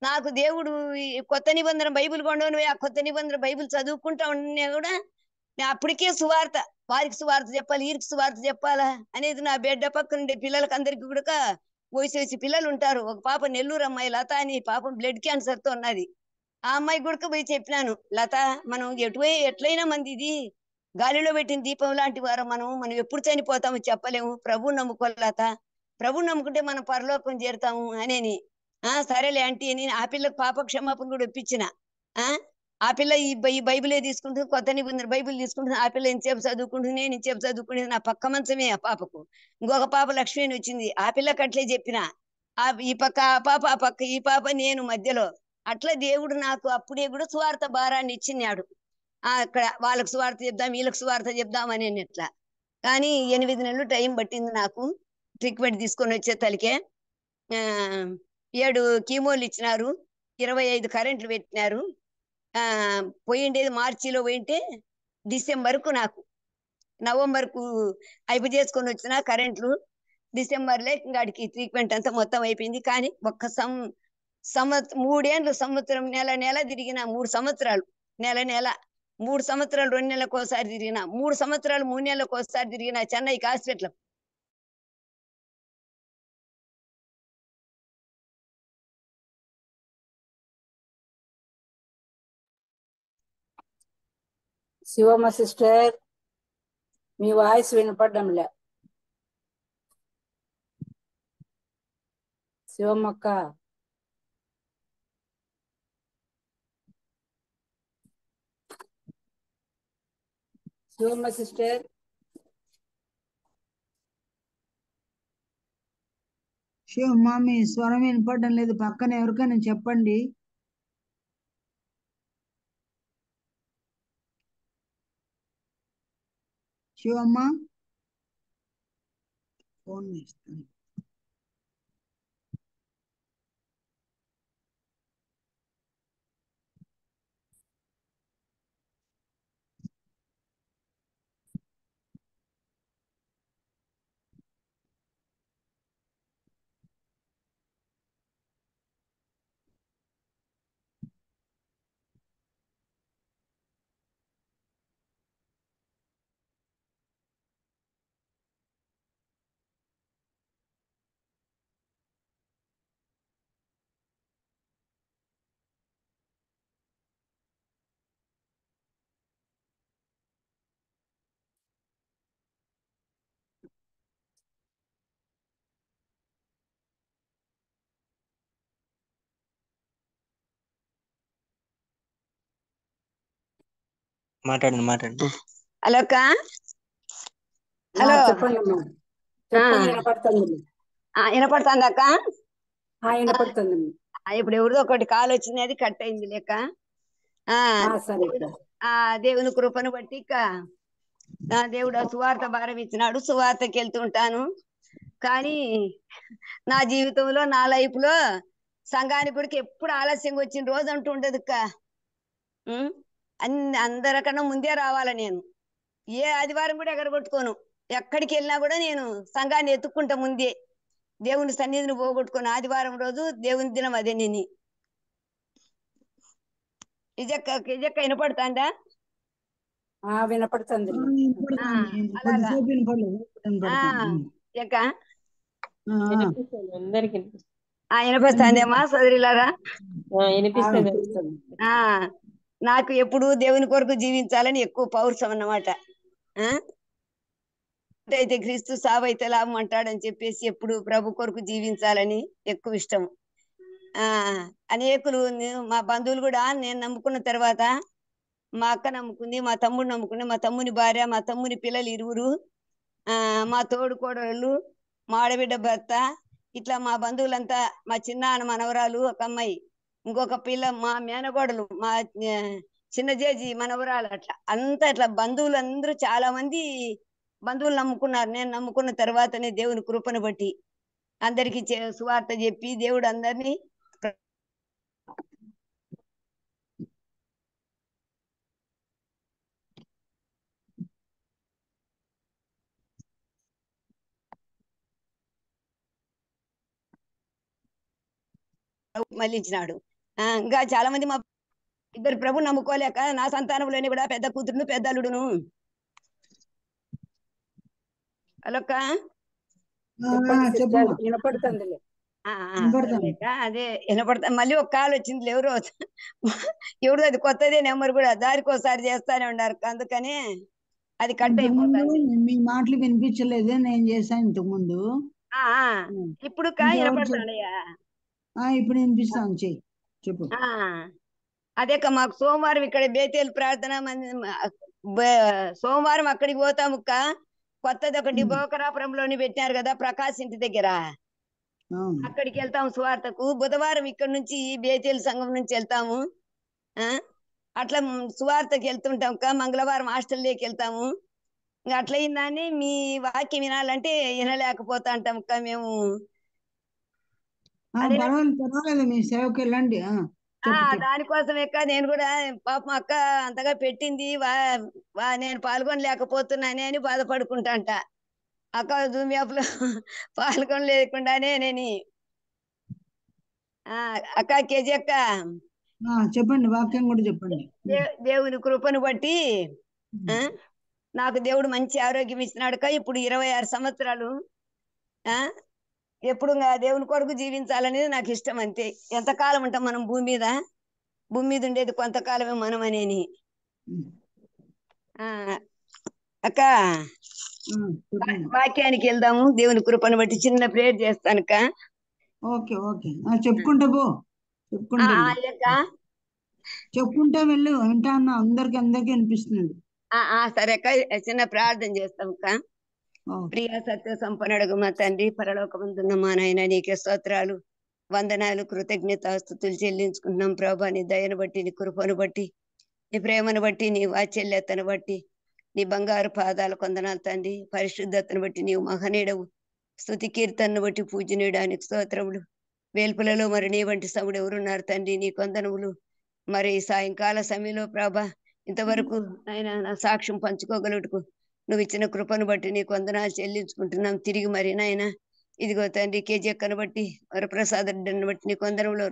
నాకు దేవుడు కొత్త నిబంధన బైబిల్ కొండను, ఆ కొత్త నిబంధన బైబిల్ చదువుకుంటా ఉన్నా కూడా అప్పటికే సువార్త, వారికి సువార్త చెప్పాలి, వీరికి సువార్త చెప్పాలా అనేది నా బిడ్డ పక్కన ఉండే పిల్లలకి అందరికి కూడా వయసు పిల్లలు ఉంటారు. ఒక పాప నెల్లూరు అమ్మాయి లత అని, పాపం బ్లడ్ క్యాన్సర్ తో ఉన్నది. ఆ అమ్మాయి గుడక పోయి చెప్పినాను, లత మనం ఎట్లయినా మంది ఇది గాలిలో పెట్టిన దీపం లాంటి వారు, మనం ఎప్పుడు చనిపోతామో చెప్పలేము. ప్రభువు నమ్ముకోవాలి లత, ప్రభువు నమ్ముకుంటే మనం పరలోకం చేరుతాము అనేని. సరేలే ఆంటీ అని ఆ పిల్లకు పాప క్షమాపణ కూడా ఒప్పించిన. ఆ పిల్ల ఈ బైబిలే తీసుకుంటుంది, కొత్త నిబంధన బైబిల్ తీసుకుంటుంది. ఆ పిల్ల ఇంతసేపు చదువుకుంటుంది, నేను ఇంతసేపు చదువుకుంటుంది. నా పక్క మంచమే ఆ పాపకు. ఇంకొక పాప లక్ష్మి అని వచ్చింది, ఆ పిల్లకి అట్లే చెప్పిన. ఈ పక్క ఆ పాప, ఆ పక్క ఈ పాప, నేను మధ్యలో. అట్లా దేవుడు నాకు అప్పుడే కూడా సువార్త భారాన్ని ఇచ్చినాడు. అక్కడ వాళ్ళకు సువార్త చెప్దాం, వీళ్ళకి సువార్త చెప్దాం అని అట్లా. కానీ 8 నెలలు టైం పట్టింది నాకు ట్రీట్మెంట్ తీసుకొని వచ్చే తలికే. 7 కీమోలు ఇచ్చినారు, 25 కరెంట్లు పెట్టినారు. పోయిండేది మార్చిలో పోయింటే డిసెంబర్కు నాకు నవంబర్కు అయిపు చేసుకొని వచ్చిన కరెంట్లు. డిసెంబర్లో ఇంకాడికి ట్రీట్మెంట్ అంతా మొత్తం అయిపోయింది. కానీ ఒక్క 3 ఏళ్ళు సంవత్సరం నెల తిరిగిన, 3 సంవత్సరాలు నెల 3 సంవత్సరాలు 2 నెలలకు ఒకసారి తిరిగిన, 3 సంవత్సరాలు 3 నెలలకు ఒకసారి తిరిగిన చెన్నైకి హాస్పిటల్. శివమ్మ సిస్టర్, మీ వాయిస్ వినపడ్డంలే. శివమ్మక్క, శివమ్మ సిస్టర్, శివమ్మ మీ స్వరం వినపడడం లేదు, పక్కన ఎవరికైనా చెప్పండి. శివమ్మ ఫోన్ చేస్తాను. మాట్లాడండి. హలో అక్క. ఆ, హలో. చెప్పండి అమ్మా. చెప్పండి, వినపడుతుంది. వినపడుతుంది అక్క. వినపడుతుంది. ఇప్పుడు ఎవరిదో ఒకటి కాల్ వచ్చింది, అది కట్ అయింది లేక. సరే అక్క. దేవుని కృపను బట్టి ఇక దేవుడు సువార్త భారం ఇచ్చినాడు, సువార్తకి వెళ్తుంటాను. కానీ నా జీవితంలో, నా లైఫ్ లో సంఘానికి కూడా ఎప్పుడు ఆలస్యంగా వచ్చిన రోజు అంటూ ఉండదు అక్క. అందరికన్నా ముందే రావాల నేను. ఏ ఆదివారం కూడా ఎగరగొట్టుకోను. ఎక్కడికి వెళ్ళినా కూడా నేను సంఘాన్ని ఎత్తుక్కుంటా ముందే. దేవుని సన్నిధిని పోగొట్టుకోను. ఆదివారం రోజు దేవుని దినం అదే. నేను ఇజక్క వినపడుతుందా? వినపడుతుంది. అలాగా వినపడుతుందేమా సోదరిలారా? నాకు ఎప్పుడు దేవుని కొరకు జీవించాలని ఎక్కువ పౌరుషం అన్నమాట. అయితే క్రీస్తు సావైతే లాభం అంటాడని చెప్పేసి ఎప్పుడు ప్రభు కొరకు జీవించాలని ఎక్కువ ఇష్టం. అనేకులు మా బంధువులు కూడా నేను నమ్ముకున్న తర్వాత మా అక్క నమ్ముకుంది, మా తమ్ముడు నమ్ముకుంది, మా తమ్ముని భార్య, మా తమ్ముని పిల్లలు 20, మా తోడు కోడళ్ళు, మా ఆడబిడ్డ భర్త, ఇట్లా మా బంధువులంతా, మా చిన్నాన్న మనవరాలు ఒక అమ్మాయి, ఇంకొక పిల్ల, మా మేనగోడలు, మా చిన్న జేజి మనవరాలు, అట్లా అంతా ఇట్లా బంధువులు అందరూ చాలా మంది బంధువులు నమ్ముకున్నారు. నేను నమ్ముకున్న తర్వాతనే దేవుని కృపను బట్టి అందరికి సువార్త చెప్పి దేవుడు అందరినీ మళ్ళించినాడు. ఇంకా చాలా మంది మా ఇద్దరు ప్రభు నమ్ముకోలేక నా సంతానంలోని కూడా పెద్ద కూతురును పెద్ద అల్లుడును. అలొక్క వినపడుతుంది. అదే వినపడతా. మళ్ళీ ఒక కాల్ వచ్చింది, ఎవరు అది కొత్తదే నెంబర్ కూడా, దారికి ఒకసారి చేస్తానే ఉన్నారు, అందుకని అది కట్ అయిపోతుంది. మీ మాటలు వినిపించలేదే, నేను చేశాను ఇంతకు ముందు. ఇప్పుడు వినపడతానయ్యా. ఇప్పుడు వినిపిస్తాను, చెయ్యి, చెప్పు. అదే మాకు సోమవారం ఇక్కడ బేతేలు ప్రార్థన సోమవారం అక్కడికి పోతాముక్క. కొత్తది ఒకటి బోకరాపురంలోని పెట్టినారు కదా, ప్రకాశ్ ఇంటి దగ్గర, అక్కడికి వెళ్తాము సువార్తకు. బుధవారం ఇక్కడ నుంచి బేతేలు సంఘం నుంచి వెళ్తాము. అట్లా సువార్తకి వెళ్తుంటాం అక్క. మంగళవారం హాస్టల్లోకి వెళ్తాము. అట్లా అయిందని మీ వాక్యం వినాలంటే వినలేకపోతా అంటాం అక్క మేము. పర్వాలేదు, మీ సేవకి వెళ్ళండి. దానికోసం ఎక్క నేను కూడా పాపం అక్క అంతగా పెట్టింది, నేను పాల్గొనలేకపోతున్నానే అని బాధపడుకుంటాంట. అక్క జూమ్ యాప్ లో పాల్గొనలేకుండానే నేను. అక్క కేజీ అక్క, చెప్పండి, వాక్యం కూడా చెప్పండి. దేవుని కృపను బట్టి నాకు దేవుడు మంచి ఆరోగ్యం ఇచ్చినాడుక. ఇప్పుడు 26 సంవత్సరాలు. ఎప్పుడు దేవుని కొరకు జీవించాలనేది నాకు ఇష్టం, అంతే. ఎంతకాలం ఉంటాం మనం భూమి మీద ఉండేది కొంతకాలమే మనం అనేని. ఆ, అక్క చెప్పండి. వాక్యానికి వెళ్దాము. దేవుని కృపను బట్టి చిన్న ప్రేయర్ చేస్తానక్క. ఓకే ఓకే చెప్పుకుంటా పో, చెప్పుకుంటా వెళ్ళు. అక్క చెప్పుకుంటా వెళ్ళు, వింటా అన్న అందరికి అనిపిస్తుంది. సరే అక్క, చిన్న ప్రార్థన చేస్తాం అక్క. ఓకే. ప్రియ సత్య సంపన్నుడగు మా తండ్రి, పరలోకమందున్న మా నాయన, నీకే స్తోత్రాలు, వందనాలు, కృతజ్ఞతాస్తుతులు చెల్లించుకుంటున్నాం ప్రభా. నీ దయను బట్టి, నీ కృపను బట్టి, నీ ప్రేమను బట్టి, నీ వాత్సల్యతను బట్టి, నీ బంగారు పాదాల కొందనాలు తండ్రి. పరిశుద్ధతను బట్టి నీవు మహనీయుడవు. స్తుతి కీర్తనను బట్టి పూజనీయడానికి స్తోత్రములు. వేల్పులలో మరి నీ వంటి సముడు ఎవరున్నారు తండ్రి? నీ కొందనములు మరి సాయంకాల సమయంలో ప్రభా ఇంతవరకు ఆయన నా సాక్ష్యం పంచుకోగలుగుటకు నువ్వు ఇచ్చిన కృపను బట్టి నీకు వందనాలు చెల్లించుకుంటున్నాం. తిరిగి మరి నాయన ఇదిగో తండ్రి కేజక్కను బట్టి, వరప్రసాదను బట్టి నీ కొందరములు,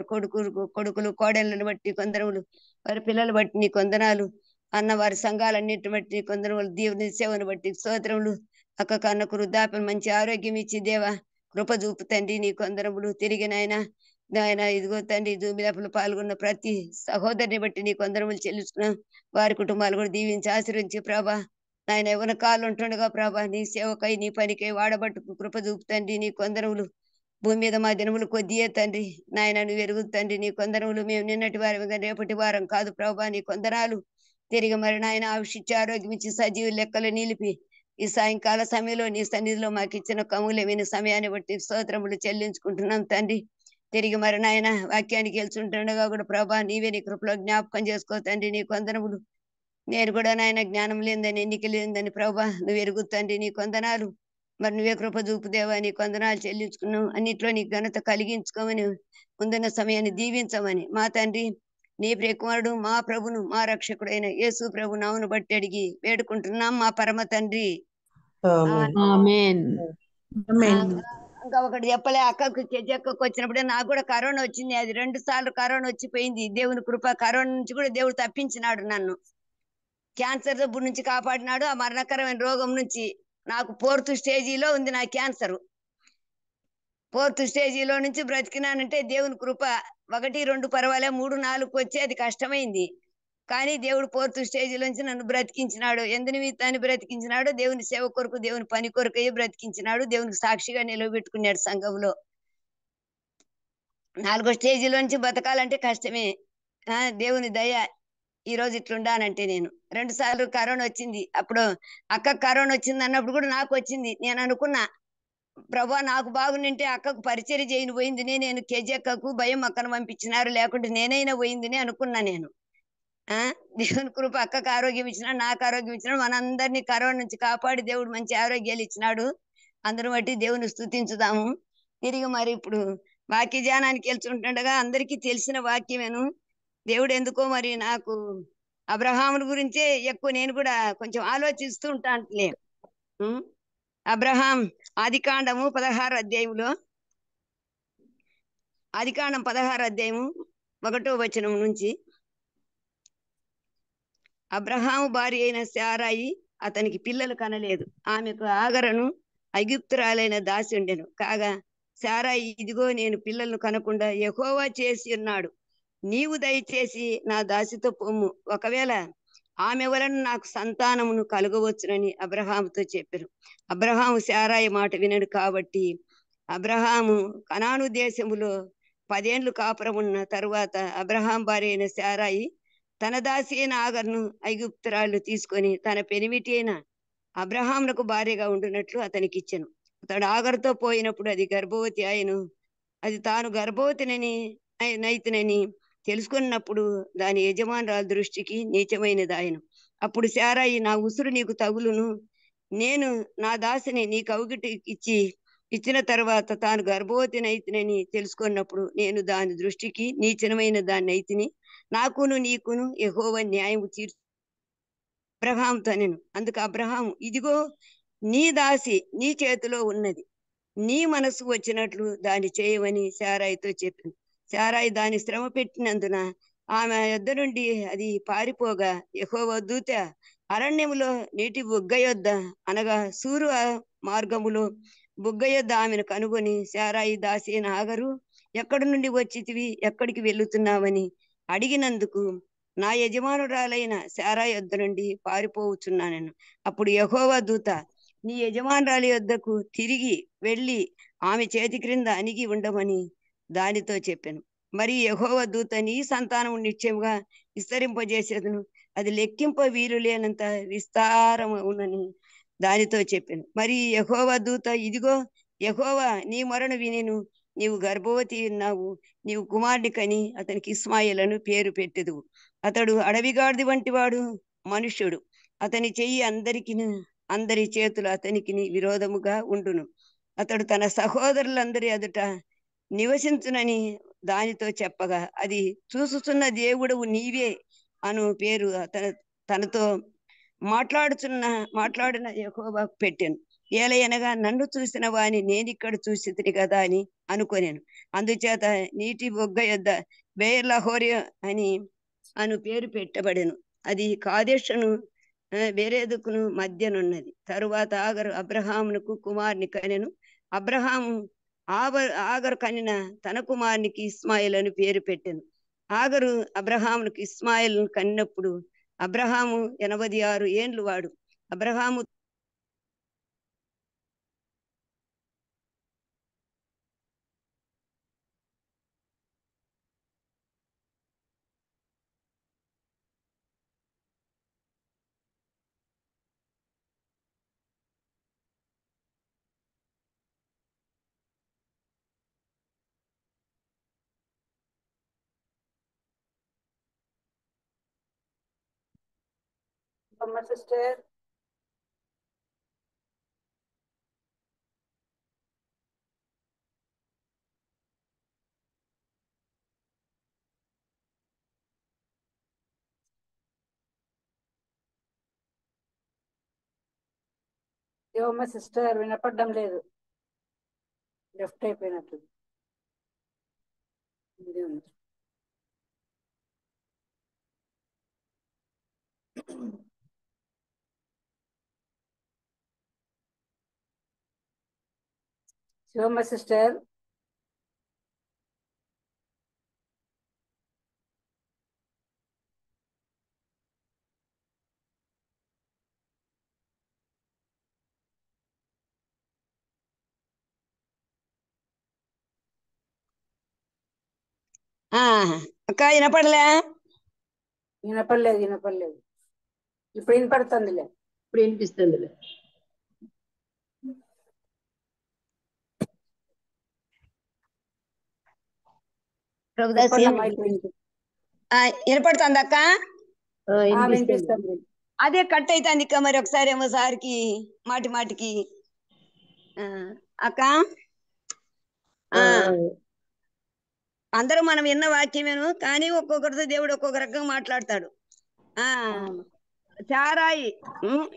కొడుకులు కోడళ్ళను బట్టి కొందరములు, వారి పిల్లలు బట్టి నీ కొందనాలు అన్న, వారి సంఘాలన్నిటిని బట్టి నీ కొందరములు, దేవుని సేవను బట్టి స్తోత్రములు. అక్క కన్నకు వృద్ధాప్యం మంచి ఆరోగ్యం ఇచ్చి దేవా కృప చూపు తండ్రి నీ కొందరములు. తిరిగి నాయన ఇదిగో తండ్రి జూబిలపులు పాల్గొన్న ప్రతి సహోదరిని బట్టి నీ కొందరములు చెల్లించుకున్నాం. వారి కుటుంబాలు కూడా దీవించి ఆశీర్వించి ప్రభా నాయన ఎవరి కాళ్ళు ఉంటుండగా ప్రభా నీ సేవకై నీ పనికై వాడబట్టుకు కృప చూపుతండి నీ కొందరములు. భూమి మీద మా దినములు కొద్దియే తండ్రి నాయన నువ్వు ఎరుగుతండి నీ కొందరములు. మేము నిన్నటి వారం రేపటి వారం కాదు ప్రభా, నీ కొందరాలు. తిరిగి మరి నాయన ఆవిషించి ఆరోగ్యం ఇచ్చి సజీవు లెక్కలు నిలిపి ఈ సాయంకాల సమయంలో నీ సన్నిధిలో మాకు ఇచ్చిన కమూల్యమైన సమయాన్ని బట్టి స్తోత్రములు చెల్లించుకుంటున్నాం తండ్రి. తిరిగి మరి నాయన వాక్యానికి వెళ్తుండగా కూడా ప్రభా నీవే నీ కృపలో జ్ఞాపకం చేసుకో తండ్రి నీ కొందరములు. నేను కూడా నాయన జ్ఞానం లేదని, ఎన్నిక లేదని ప్రభా నువ్వు ఎరుగుతండి నీ కొందనాలు. మరి నువ్వే కృప చూపుదేవా నీ కొందనాలు చెల్లించుకున్నావు. అన్నిట్లో నీ ఘనత కలిగించుకోమని, ముందున్న సమయాన్ని దీవించమని మా తండ్రి నీ ప్రియకుమారుడు మా ప్రభును మా రక్షకుడైన యేసు ప్రభు నామమును బట్టి అడిగి వేడుకుంటున్నాం మా పరమ తండ్రి. ఆమేన్. ఇంకా ఒకటి చెప్పలే, అక్కకు చెక్కకు వచ్చినప్పుడే నాకు కూడా కరోనా వచ్చింది. అది 2 సార్లు కరోనా వచ్చిపోయింది. దేవుని కృప, కరోనా నుంచి కూడా దేవుడు తప్పించినాడు నన్ను. క్యాన్సర్ జబ్బు నుంచి కాపాడినాడు. ఆ మరణకరమైన రోగం నుంచి. నాకు 4th స్టేజీలో ఉంది నా క్యాన్సర్. 4th స్టేజీలో నుంచి బ్రతికినానంటే దేవుని కృప. 1, 2 పర్వాలే, 3, 4 వచ్చి అది కష్టమైంది. కానీ దేవుడు 4th స్టేజీలోంచి నన్ను బ్రతికించినాడు. ఎందు నిమిత్తాన్ని బ్రతికించినాడు? దేవుని సేవ కొరకు, దేవుని పని కొరకయ్యే బ్రతికించినాడు. దేవునికి సాక్షిగా నిలబెట్టుకున్నాడు సంఘంలో. 4వ స్టేజీలోంచి బతకాలంటే కష్టమే. దేవుని దయ ఈ రోజు ఇట్లుండానంటే. నేను 2 సార్లు కరోనా వచ్చింది. అప్పుడు అక్క కరోనా వచ్చింది అన్నప్పుడు కూడా నాకు వచ్చింది. నేను అనుకున్నా ప్రభా నాకు బాగుంటే అక్కకు పరిచర్య చేయని పోయింది. నేను కేజీ అక్కకు భయం అక్కను పంపించినారు, లేకుంటే నేనైనా పోయిందని అనుకున్నా నేను. దేవుని కృప, అక్కకు ఆరోగ్యం ఇచ్చినాడు, నాకు ఆరోగ్యం ఇచ్చినాడు. మనందరినీ కరోనా నుంచి కాపాడి దేవుడు మంచి ఆరోగ్యాలు ఇచ్చినాడు. అందరం బట్టి దేవుని స్తుతించుదాము. తిరిగి మరి ఇప్పుడు వాక్య ధ్యానానికి వెళ్తుండగా అందరికీ తెలిసిన వాక్యమేను. దేవుడు ఎందుకో మరి నాకు అబ్రహాముల గురించే ఎక్కువ నేను కూడా కొంచెం ఆలోచిస్తూ ఉంటానులే. అబ్రహాం ఆదికాండము 16వ అధ్యాయంలో, ఆదికాండం 16వ అధ్యాయము 1వ వచనం నుంచి, అబ్రహాము భార్య అయిన శారాయి అతనికి పిల్లలు కనలేదు. ఆమెకు ఆగరను ఐగుప్తురాలైన దాసి ఉండెను. కాగా శారాయి ఇదిగో నేను పిల్లలను కనకుండా యెహోవా చేసి ఉన్నాడు. నీవు దయచేసి నా దాసితో పొమ్ము, ఒకవేళ ఆమె వలన నాకు సంతానమును కలుగవచ్చునని అబ్రహాముతో చెప్పారు. అబ్రహాము శారాయి మాట వినడు. కాబట్టి అబ్రహాము కనాను దేశములో 10 ఏండ్లు కాపురం ఉన్న తరువాత అబ్రహాం భార్య అయిన శారాయి తన దాసి అయిన ఆగర్ను ఐగుప్తురాళ్ళు తీసుకొని తన పెనిమిటి అయిన అబ్రహామునకు భార్యగా ఉండునట్లు అతనికి ఇచ్చెను. అతడు ఆగరుతో పోయినప్పుడు అది గర్భవతి ఆయను. అది తాను నైతునని తెలుసుకున్నప్పుడు దాని యజమానురాలు దృష్టికి నీచమైనది ఆయన. అప్పుడు శారాయి, నా ఉసురు నీకు తగులును, నేను నా దాసిని నీ కౌగిటి ఇచ్చిన తర్వాత తాను గర్భవతి నైతునని తెలుసుకున్నప్పుడు నేను దాని దృష్టికి నీచమైన దాన్ని అయితిని. నాకును నీకును యెహోవా న్యాయము తీర్చు అబ్రహాంతో నేను. అందుకు అబ్రహాము, ఇదిగో నీ దాసి నీ చేతిలో ఉన్నది, నీ మనసు వచ్చినట్లు దాన్ని చేయమని శారాయితో చెప్పింది. శారాయి దాన్ని శ్రమ పెట్టినందున ఆమె యొద్ద నుండి అది పారిపోగా యెహోవా దూత అరణ్యములో నీటి బుగ్గ యొద్ద, అనగా సూరు మార్గములో బుగ్గ యొద్ద ఆమెను కనుగొని, శారాయి దాసి అయిన ఆగరు, ఎక్కడి నుండి వచ్చితివి, ఎక్కడికి వెళుతున్నావని అడిగినందుకు నా యజమానురాలైన శారా యొద్ద నుండి పారిపోవచ్చున్నాను. అప్పుడు యెహోవా దూత, నీ యజమానురాలి యొద్దకు తిరిగి వెళ్ళి ఆమె చేతి క్రింద అణిగి ఉండమని దానితో చెప్పాను. మరి యెహోవా దూత, నీ సంతానము నిశ్చయముగా విస్తరింపజేసేదను, అది లెక్కింప వీలు లేనంత విస్తారమునని దానితో చెప్పాను. మరి యెహోవా దూత, ఇదిగో యెహోవా నీ మొరను వినెను, నీవు గర్భవతి ఉన్నావు, నీవు కుమారుని కని అతనికి ఇస్మాయిల్ అని పేరు పెట్టెదవు. అతడు అడవిగాడిది వంటి వాడు, మనుష్యుడు. అతని చెయ్యి అందరి చేతులు అతనికి విరోధముగా ఉండును. అతడు తన సహోదరులందరి ఎదుట నివసించునని దానితో చెప్పగా, అది చూసుచున్న దేవుడవు నీవే అను పేరు తనతో మాట్లాడిన యెహోవా పెట్టాను. ఏలయనగా నన్ను చూసిన వాని నేనిక్కడ చూసితిని కదా అని అనుకొనేను. అందుచేత నీటి బొగ్గ యొద్ద బెయేర్లహోరి అను పేరు పెట్టబడెను. అది కాదేశును బెరేదుకును మధ్యనున్నది. తరువాత ఆగరు అబ్రహామునకు కుమారుని కనెను. అబ్రహాము ఆగరు కనిన తన కుమారునికి ఇస్మాయిల్ అని పేరు పెట్టెను. ఆగరు అబ్రహామునకు ఇస్మాయిల్ కనినప్పుడు అబ్రహాము 86 ఏండ్లు వాడు. అబ్రహాము అమ్మ సిస్టర్ ఏమమ్మ సిస్టర్ వినపడ్డం లేదు, లెఫ్ట్ అయిపోయినట్టు. శివమ్మ సిస్టర్ అక్క వినపడలే? వినపడలేదు. ఇప్పుడు వినపడుతుందిలే. ఇప్పుడు వినిపిస్తుందిలే. వినపడుతుంది అక్క? వినిపిస్తుంది. అదే కట్ అవుతుంది ఇక్క. మరి ఒకసారి ఏమో సార్కి మాటికి అక్క అందరూ మనం విన్న వాక్యమేను, కానీ ఒక్కొక్కరితో దేవుడు ఒక్కొక్క రకంగా మాట్లాడతాడు. చారాయి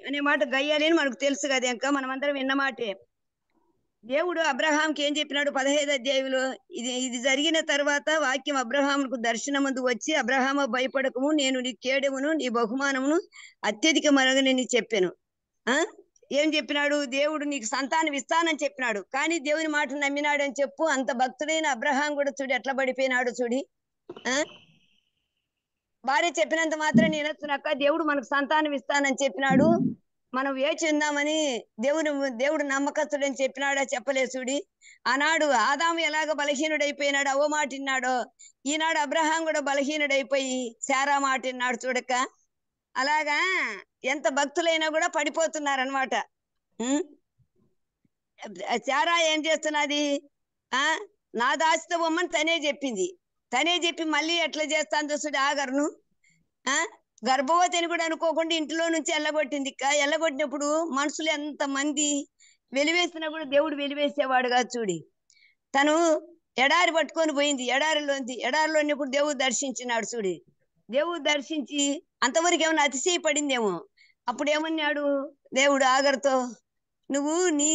అనే మాట గయ్యాలి అని మనకు తెలుసు కదా ఇంకా, మనం అందరం విన్న మాటే. దేవుడు అబ్రహాంకి ఏం చెప్పినాడు 15వ అధ్యాయంలో? ఇది జరిగిన తర్వాత వాక్యం అబ్రహాముకు దర్శనమందు వచ్చి, అబ్రహాము భయపడకము, నేను నీ కేడమును నీ బహుమానమును అత్యధిక మరగనని చెప్పాను. ఏం చెప్పినాడు? దేవుడు నీకు సంతానం ఇస్తానని చెప్పినాడు. కానీ దేవుని మాట నమ్మినాడు అని చెప్పు. అంత భక్తుడైన అబ్రహాం కూడా చూడు ఎట్లా పడిపోయినాడు చూడి. భార్య చెప్పినంత మాత్రం నేనొచ్చునక్క, దేవుడు మనకు సంతానం ఇస్తానని చెప్పినాడు, మనం వేచి ఉందామని దేవుడు నమ్మకస్తుడని చెప్పినాడా? చెప్పలేదు చూడి. ఆనాడు ఆదాము ఎలాగ బలహీనుడైపోయినాడు, అవో మాట విన్నాడో, ఈనాడు అబ్రహాం కూడా బలహీనుడైపోయి శారా మాట విన్నాడు చూడక్క. అలాగా ఎంత భక్తులైనా కూడా పడిపోతున్నారనమాట. శారా ఏం చేస్తున్నది? నా దాసితో బొమ్మని తనే చెప్పి మళ్ళీ ఎట్లా చేస్తాను చూడు ఆగర్ను. గర్భవతి అని కూడా అనుకోకుండా ఇంట్లో నుంచి ఎల్లగొట్టింది. ఎల్లగొట్టినప్పుడు మనుషులు ఎంత మంది వెలివేసినా కూడా దేవుడు వెలివేసేవాడు కాదు చూడి. తను ఎడారి పట్టుకొని పోయింది, ఎడారిలోన్నప్పుడు దేవుడు దర్శించినాడు చూడి. దేవుడు దర్శించి అంతవరకు ఏమన్నా అతిశయపడిందేమో. అప్పుడు ఏమన్నాడు దేవుడు ఆగర్తో, నువ్వు నీ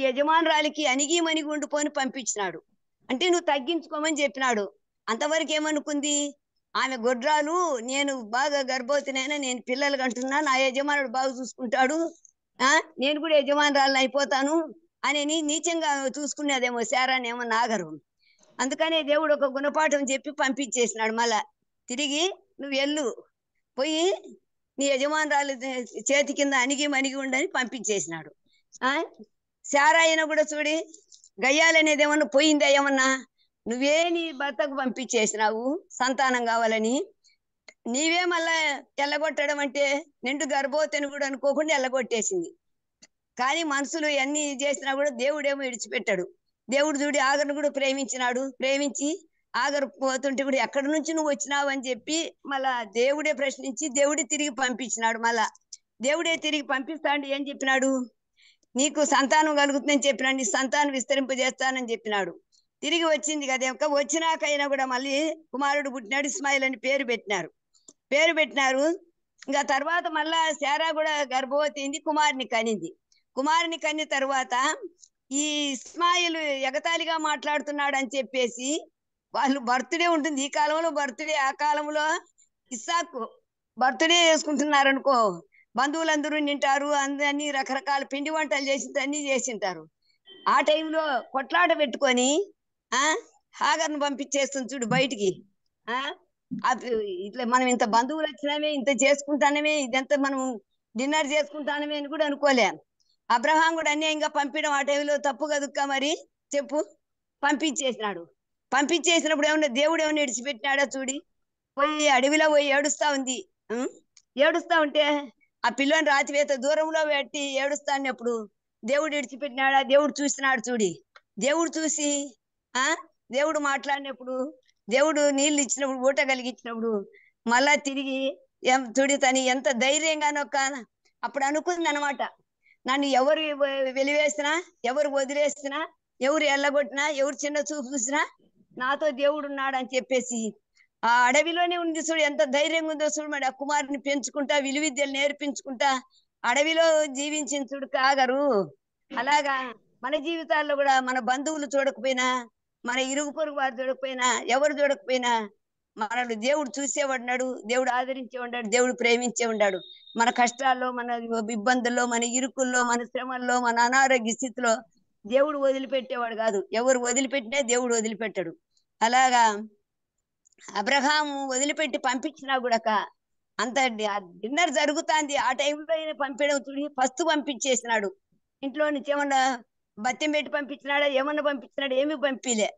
యజమానురాలికి అణిగి మణిగి ఉండిపోని పంపించినాడు, అంటే నువ్వు తగ్గించుకోమని చెప్పినాడు. అంతవరకు ఏమనుకుంది ఆమె, గొడ్రాలు, నేను బాగా గర్భవతినైనా, నేను పిల్లలు కంటున్నా, నా యజమానుడు బాగా చూసుకుంటాడు, నేను కూడా యజమానురాలను అయిపోతాను అని నీచంగా చూసుకునేదేమో శారానేమో నాగరు. అందుకనే దేవుడు ఒక గుణపాఠం చెప్పి పంపించేసినాడు మళ్ళా. తిరిగి నువ్వు వెళ్ళు, పోయి నీ యజమానురాలు చేతి కింద అణిగి మణిగి ఉండని పంపించేసినాడు. శారాయిన కూడా చూడి గయ్యాలనేది ఏమన్నా పోయిందా ఏమన్నా? నువ్వే నీ భర్తకు పంపించేసినావు సంతానం కావాలని, నీవే మళ్ళా ఎల్లగొట్టడం అంటే నిండు గర్భవతిని కూడా అనుకోకుండా ఎల్లగొట్టేసింది. కానీ మనుషులు ఎన్ని చేసినా కూడా దేవుడేమో విడిచిపెట్టాడు. దేవుడు చూడి ఆగర్ను కూడా ప్రేమించినాడు. ప్రేమించి ఆగరు పోతుంటే కూడా ఎక్కడి నుంచి నువ్వు వచ్చినావు అని చెప్పి మళ్ళా దేవుడే ప్రశ్నించి దేవుడే తిరిగి పంపించినాడు. మళ్ళా దేవుడే తిరిగి పంపిస్తాడు. ఏం చెప్పినాడు? నీకు సంతానం కలుగుతుందని చెప్పినాడు, నీ సంతానం విస్తరింపజేస్తానని చెప్పినాడు. తిరిగి వచ్చింది కదా, వచ్చినాకైనా కూడా మళ్ళీ కుమారుడు పుట్టినాడు, ఇస్మాయిల్ అని పేరు పెట్టినారు. ఇంకా తర్వాత మళ్ళా శారా కూడా గర్భవతి అయింది, కుమారుని కనింది. కుమారుని కన్ని తర్వాత ఈ ఇస్మాయిల్ ఎగతాళిగా మాట్లాడుతున్నాడు అని చెప్పేసి వాళ్ళు బర్త్డే ఉంటుంది ఈ కాలంలో, బర్త్డే ఆ కాలంలో ఇస్సాకు బర్త్డే చేసుకుంటున్నారు అనుకో, బంధువులందరూ నింటారు, అన్ని రకరకాల పిండి వంటలు అన్ని చేసింటారు. ఆ టైంలో కొట్లాట పెట్టుకొని హాగర్ను పంపించేస్తుంది చూడు బయటికి. ఇట్లా మనం ఇంత బంధువులు వచ్చినామే, ఇంత చేసుకుంటానమే, ఇదంతా మనం డిన్నర్ చేసుకుంటానమే అని కూడా అనుకోలే. అబ్రహాం కూడా అన్యాయంగా పంపించడం ఆ టైంలో తప్పు కదుక్క, మరి చెప్పు. పంపించేసినప్పుడు ఏమన్నా దేవుడు ఏమన్నా విడిచిపెట్టినాడా? చూడి పోయి అడవిలో పోయి ఏడుస్తా ఉంది. ఏడుస్తా ఉంటే ఆ పిల్లని రాతివేత దూరంలో పెట్టి ఏడుస్తా అన్నప్పుడు దేవుడు విడిచిపెట్టినాడా? దేవుడు చూసినాడు. చూడి దేవుడు చూసి దేవుడు మాట్లాడినప్పుడు, దేవుడు నీళ్ళు ఇచ్చినప్పుడు, ఊట కలిగించినప్పుడు మళ్ళా తిరిగి చూడి తని ఎంత ధైర్యంగానొక్క అప్పుడు అనుకుంది అనమాట. నన్ను ఎవరు వెలివేసినా, ఎవరు వదిలేసినా, ఎవరు ఎల్లగొట్టినా, ఎవరు చిన్న చూపు చూసినా నాతో దేవుడు ఉన్నాడు అని చెప్పేసి ఆ అడవిలోనే ఉంది చూడు, ఎంత ధైర్యంగా ఉందో చూడు. మరి ఆ కుమారుని పెంచుకుంటా, విలువిద్యలు నేర్పించుకుంటా అడవిలో జీవించిన చూడు ఆగరు. అలాగా మన జీవితాల్లో కూడా మన బంధువులు చూడకపోయినా, మన ఇరుగు పొరుగు వారు చూడకపోయినా, ఎవరు చూడకపోయినా మనల్ని దేవుడు చూసేవాడు, దేవుడు ఆదరించే ఉన్నాడు, దేవుడు ప్రేమించే ఉన్నాడు. మన కష్టాల్లో, మన ఇబ్బందుల్లో, మన ఇరుకుల్లో, మన శ్రమల్లో, మన అనారోగ్య స్థితిలో దేవుడు వదిలిపెట్టేవాడు కాదు. ఎవరు వదిలిపెట్టినా దేవుడు వదిలిపెట్టాడు. అలాగా అబ్రహాము వదిలిపెట్టి పంపించినా కూడా అంత డిన్నర్ జరుగుతుంది ఆ టైంలో పంపించడం చూడి ఫస్ట్ పంపించేసినాడు. ఇంట్లో నుంచి ఏమన్నా బత్యం పెట్టి పంపించినాడా, ఏమన్నా పంపించినాడు? ఏమీ పంపిలే.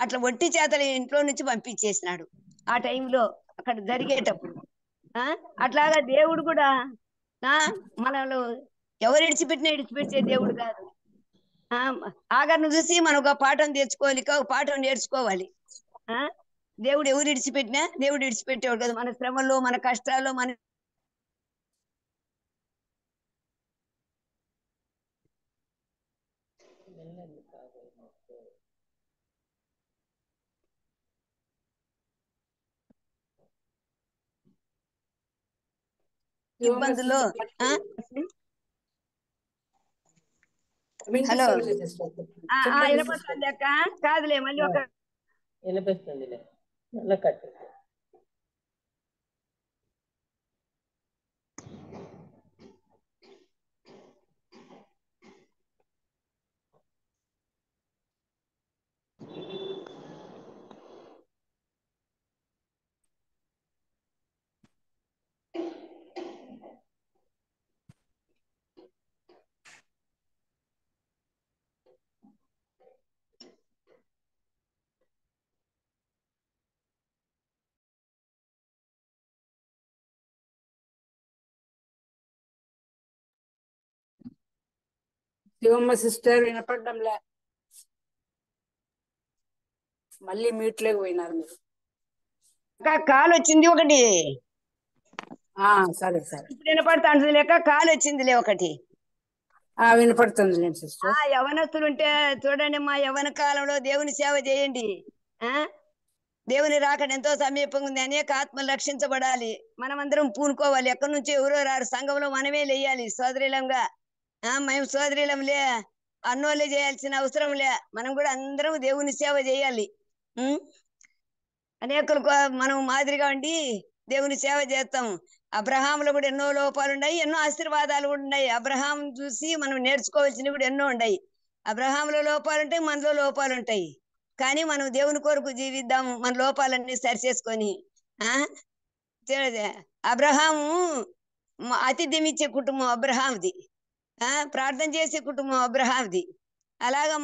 అట్లా ఒట్టి చేతలు ఇంట్లో నుంచి పంపించేసినాడు ఆ టైంలో అక్కడ జరిగేటప్పుడు. అట్లాగా దేవుడు కూడా మనలో ఎవరు విడిచిపెట్టే దేవుడు కాదు. ఆగర్ను చూసి మనం ఒక పాఠం తెచ్చుకోవాలి, ఒక పాఠం నేర్చుకోవాలి. దేవుడు ఎవరు విడిచిపెట్టినా దేవుడు విడిచిపెట్టేవాడు కదా. మన శ్రమల్లో, మన కష్టాల్లో, మన ఇబ్బందుల్లో హలో వినపడుతుంది అక్క? కాదులే మళ్ళీ ఒక వినిపిస్తుంది మళ్ళీ కట్. శివమ్మ సిస్టర్ వినపడ్డంలే, మళ్ళీ మ్యూట్లోకి పోయినారు మీరు. కాల్ వచ్చింది ఒకటి. సరే సరే, ఇప్పుడు వినపడుతుంది లేక కాల్ వచ్చిందిలే ఒకటి. వినపడుతుంది సిస్టర్. యవనస్తులు ఉంటే చూడండి అమ్మా, యవన కాలంలో దేవుని సేవ చేయండి. దేవుని రాకడ ఎంతో సమీపంగా ఉంది. అనేక ఆత్మలు రక్షించబడాలి. మనమందరం పూనుకోవాలి. ఎక్కడి నుంచి ఎవరో రారు, సంఘంలో మనమే లేయాలి సోదరిలంగా. మేము సోదరిలంలే, అన్నోళ్ళే చేయాల్సిన అవసరం లే. మనం కూడా అందరం దేవుని సేవ చేయాలి. అనేకులు మనం మాదిరిగా ఉండి దేవుని సేవ చేస్తాం. అబ్రహాంలో కూడా ఎన్నో లోపాలు ఉన్నాయి, ఎన్నో ఆశీర్వాదాలు కూడా ఉన్నాయి. అబ్రహాం చూసి మనం నేర్చుకోవాల్సినవి కూడా ఎన్నో ఉన్నాయి. అబ్రహాంలో లోపాలు ఉంటాయి, మనలో లోపాలు ఉంటాయి. కానీ మనం దేవుని కొరకు జీవిద్దాం, మన లోపాలన్నీ సరిచేసుకొని. అబ్రహాము ఆతిథ్యం ఇచ్చే కుటుంబం అబ్రహాంది, ప్రార్థన చేసే కుటుంబం అబ్రహాంది. అలాగా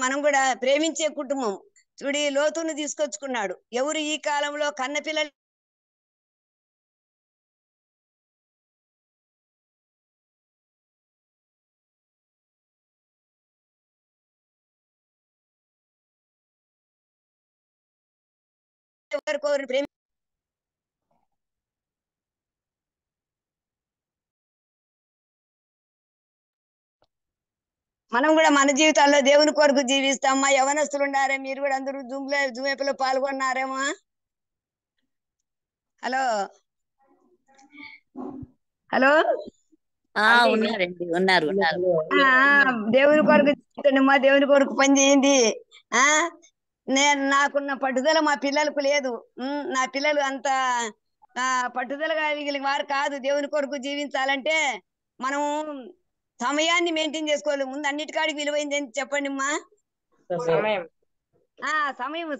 మనం కూడా ప్రేమించే కుటుంబం. చూడి, లోతును తీసుకొచ్చుకున్నాడు. ఎవరు ఈ కాలంలో కన్న పిల్లలు ఎవరికొకరు ప్రేమి మనం కూడా మన జీవితాల్లో దేవుని కొరకు జీవిస్తామా? యవనస్తులు ఉన్నారే, మీరు కూడా అందరూ జూమ్ యాప్లో పాల్గొన్నారేమో. హలో హలో ఉన్నారండి, ఉన్నారు. దేవుని కొరకు జీవితండి, దేవుని కొరకు పని చేయండి. నాకున్న పట్టుదల మా పిల్లలకు లేదు. నా పిల్లలు అంత పట్టుదల కలిగిన వారు కాదు. దేవుని కొరకు జీవించాలంటే మనం సమయాన్ని మెయింటైన్ చేసుకోవాలి. ముందు అన్నిటికాడికి విలువైంది అని చెప్పండి అమ్మా.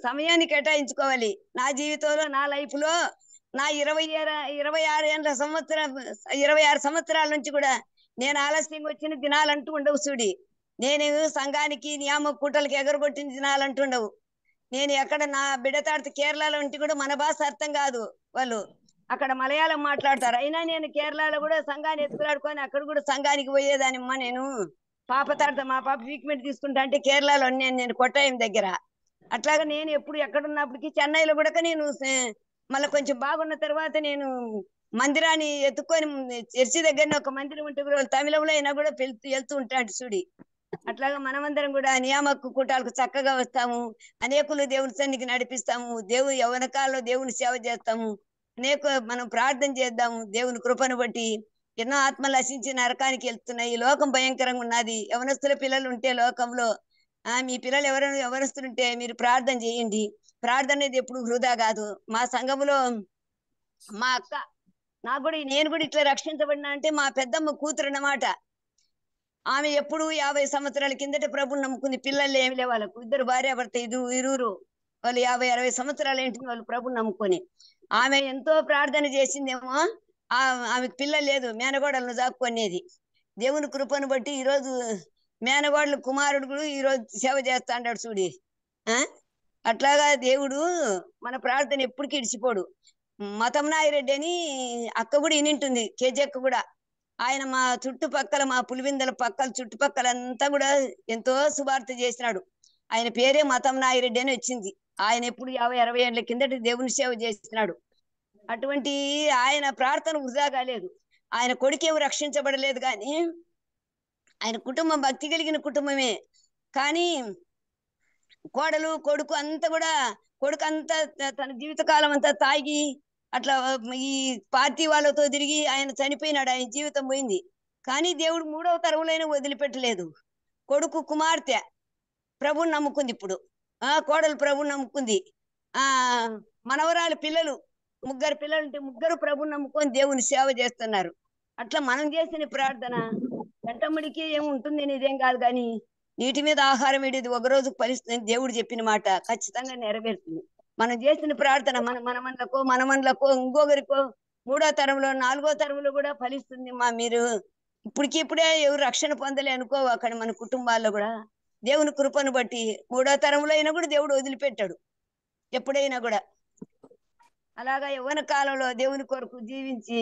సమయాన్ని కేటాయించుకోవాలి. నా జీవితంలో, నా లైఫ్ లో, నా 26 సంవత్సరాల నుంచి కూడా నేను ఆలస్యంగా వచ్చిన దినాలంటూ ఉండవు. చూడి, నేను సంఘానికి నియామక కూటలకు ఎగరగొట్టిన దినాలంటూ ఉండవు. నేను ఎక్కడ నా బిడ్డ తాడితే కేరళలో ఉంటే కూడా మన భాష అర్థం కాదు, వాళ్ళు అక్కడ మలయాళం మాట్లాడతారు. అయినా నేను కేరళలో కూడా సంఘాన్ని ఎత్తుకులాడుకొని అక్కడ కూడా సంఘానికి పోయేదానిమ్మా. నేను పాప తాడితే మా పాప ట్రీట్మెంట్ తీసుకుంటా అంటే కేరళలో నేను కొట్టాయం దగ్గర. అట్లాగా నేను ఎప్పుడు ఎక్కడున్నప్పటికీ చెన్నైలో కూడా నేను మళ్ళీ కొంచెం బాగున్న తర్వాత నేను మందిరాన్ని ఎత్తుకొని చర్చి దగ్గర ఒక మందిరం ఉంటే కూడా తమిళంలో అయినా కూడా వెళ్తూ ఉంటాడు. చూడి, అట్లాగా మనమందరం కూడా నియామక కూటాలకు చక్కగా వస్తాము. అనేకులు దేవుని సన్నిధికి నడిపిస్తాము. యవ్వనకాలంలో దేవుని సేవ చేస్తాము. మనం ప్రార్థన చేద్దాము. దేవుని కృపను బట్టి ఎన్నో ఆత్మలు నశించి నరకానికి వెళ్తున్నాయి. ఈ లోకం భయంకరంగా ఉన్నది. యవనస్తుల పిల్లలు ఉంటే లోకంలో మీ పిల్లలు ఎవరొస్తుంటే మీరు ప్రార్థన చేయండి. ప్రార్థన అనేది ఎప్పుడు వృధా కాదు. మా సంఘములో మా అక్క, నేను కూడా ఇట్లా రక్షించబడినా అంటే మా పెద్దమ్మ కూతురు అన్నమాట. ఆమె ఎప్పుడు 50 సంవత్సరాల కిందట ప్రభుని నమ్ముకుంది. పిల్లలు ఏమి లే వాళ్ళకు, ఇద్దరు భార్యాభర్త, ఇరువురు వాళ్ళు 50-60 సంవత్సరాలు ఏంటి వాళ్ళు ప్రభుని నమ్ముకొని. ఆమె ఎంతో ప్రార్థన చేసిందేమో, ఆమెకు పిల్లలు లేదు, మేనగోడలను జాక్కునేది. దేవుని కృపను బట్టి ఈరోజు మేనగోడలు కుమారుడు కూడా ఈరోజు సేవ చేస్తా అంటాడు. చూడి, అట్లాగా దేవుడు మన ప్రార్థన ఎప్పటికీ ఇడిచిపోడు. మతంనాయిరెడ్డి అని అక్క కూడా ఇనింటుంది, కేజీ అక్క కూడా. ఆయన మా చుట్టుపక్కల, మా పులివిందల పక్కల చుట్టుపక్కలంతా కూడా ఎంతో సువార్త చేసినాడు. ఆయన పేరే మతంనాయిరెడ్డి అని వచ్చింది. ఆయన ఎప్పుడు 50-60 ఏళ్ల కిందట దేవుని సేవ చేసినాడు. అటువంటి ఆయన ప్రార్థన వృధా కాలేదు. ఆయన కొడుకేమో రక్షించబడలేదు, కానీ ఆయన కుటుంబం భక్తి కలిగిన కుటుంబమే. కానీ కోడలు కొడుకు అంతా కూడా, కొడుకు అంతా తన జీవితకాలం అంతా తాగి అట్లా ఈ పార్టీ వాళ్ళతో తిరిగి ఆయన చనిపోయినాడు. ఆయన జీవితం పోయింది. కానీ దేవుడు 3వ తరంలో వదిలిపెట్టలేదు. కొడుకు కుమార్తె ప్రభుని నమ్ముకుంది. ఇప్పుడు కోడలు ప్రభుని నమ్ముకుంది. మనవరాలు పిల్లలు, 3 పిల్లలు ఉంటే 3 ప్రభుని నమ్ముకొని దేవుని సేవ చేస్తున్నారు. అట్లా మనం చేసిన ప్రార్థన గంటమ్మడికి ఏముంటుంది అనేదేం కాదు, కానీ నీటి మీద ఆహారం వేడేది ఒక రోజుకు ఫలిస్తుంది. దేవుడు చెప్పిన మాట ఖచ్చితంగా నెరవేరుతుంది. మనం చేసిన ప్రార్థన మనమన్లకో ఇంకొకరికో 3వ తరంలో 4వ తరంలో కూడా ఫలిస్తుంది. మీరు ఇప్పుడే ఎవరు రక్షణ పొందలే అనుకో, అక్కడ మన కుటుంబాల్లో కూడా దేవుని కృపను బట్టి 3వ తరంలో అయినా కూడా దేవుడు వదిలిపెట్టాడు ఎప్పుడైనా కూడా. అలాగా యవ్వన కాలంలో దేవుని కొరకు జీవించి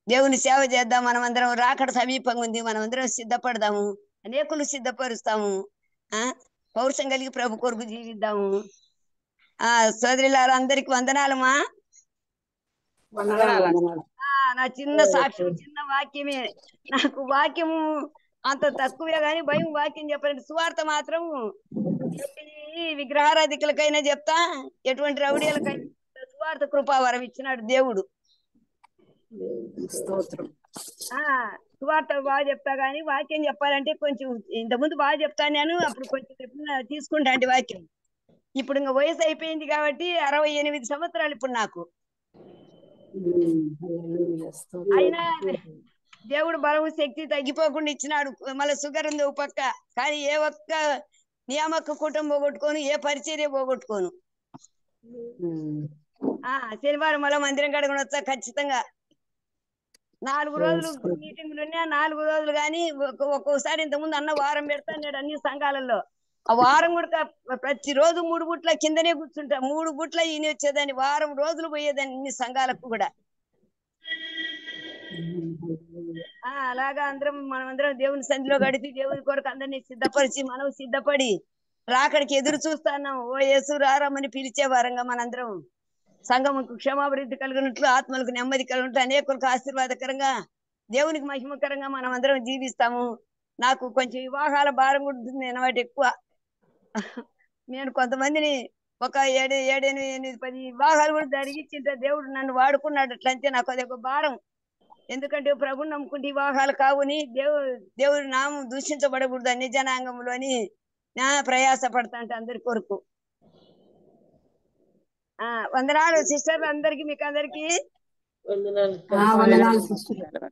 దేవుని సేవ చేద్దాం. మనమందరం రాకడ సమీపంగా ఉంది, మనమందరం సిద్ధపడదాము, అనేకులు సిద్ధపరుస్తాము. పౌరుషం కలిగి ప్రభు కొరకు జీవిద్దాము. సోదరులారా, అందరికి వందనాలమ్మా. నా చిన్న సాక్ష్యం, చిన్న వాక్యమే. నాకు వాక్యము అంత తక్కువే, గాని భయం వాక్యం చెప్పాలంటే సువార్త మాత్రం విగ్రహారాధికులకైనా చెప్తా, ఎటువంటి రౌడీలకైనా సువార్త కృపావరం ఇచ్చినాడు దేవుడు. సువార్త బాగా చెప్తా, గానీ వాక్యం చెప్పాలంటే కొంచెం ఇంతకుముందు బాగా చెప్తాను నేను. అప్పుడు కొంచెం తీసుకుంటా అంటే వాక్యం. ఇప్పుడు ఇంకా వయసు అయిపోయింది కాబట్టి 68 సంవత్సరాలు ఇప్పుడు నాకు. అయినా దేవుడు బలము శక్తి తగ్గిపోకుండా ఇచ్చినాడు. మళ్ళీ షుగర్ ఉంది ఒక పక్క, కానీ ఏ ఒక్క నియామక కూటం పోగొట్టుకోను, ఏ పరిచర్య పోగొట్టుకోను. శనివారం మళ్ళీ మందిరం కడుగుని వస్తా ఖచ్చితంగా. 4 రోజులు మీటింగ్లు ఉన్నా 4 రోజులు కానీ ఒక్కోసారి ఇంతకుముందు అన్న వారం పెడతా అన్నాడు అన్ని సంఘాలలో. ఆ వారం కూడా ప్రతిరోజు 3 గుట్ల కిందనే కూర్చుంటా. 3 గుట్ల ఈయన వచ్చేదాన్ని, వారం రోజులు పోయేదాన్ని ఇన్ని సంఘాలకు కూడా. అలాగా మనమందరం దేవుని సన్నిధిలో గడిపి దేవుని కొరకు అందరినీ సిద్ధపరిచి మనం సిద్ధపడి రాకడికి ఎదురు చూస్తున్నాం. ఓ యేసు రారమ్మని పిలిచే వారంగా మనందరం సంఘముకు క్షమాభివృద్ధి కలిగినట్లు, ఆత్మలకు నెమ్మది కలిగినట్లు, అనేకులకు ఆశీర్వాదకరంగా, దేవునికి మహిమకరంగా మనం అందరం జీవిస్తాము. నాకు కొంచెం వివాహాల భారం ఉంటుంది అన్నమాట ఎక్కువ. నేను కొంతమందిని ఒక 7, 8, 10 వివాహాలు కూడా జరిగించింటే దేవుడు నన్ను వాడుకున్నాడు. అట్లంటే నాకు అది ఒక భారం. ఎందుకంటే ప్రభుని నమ్ముకుంటే వివాహాలు కావుని దేవుడి నామం దూషించబడకూడదు అన్ని జనాంగంలో అని ప్రయాస పడతా అంటే అందరి కొరకు. వందనాలు సిస్టర్ అందరికి, మీకు అందరికి వందనాలు. వందనాలు సిస్టర్.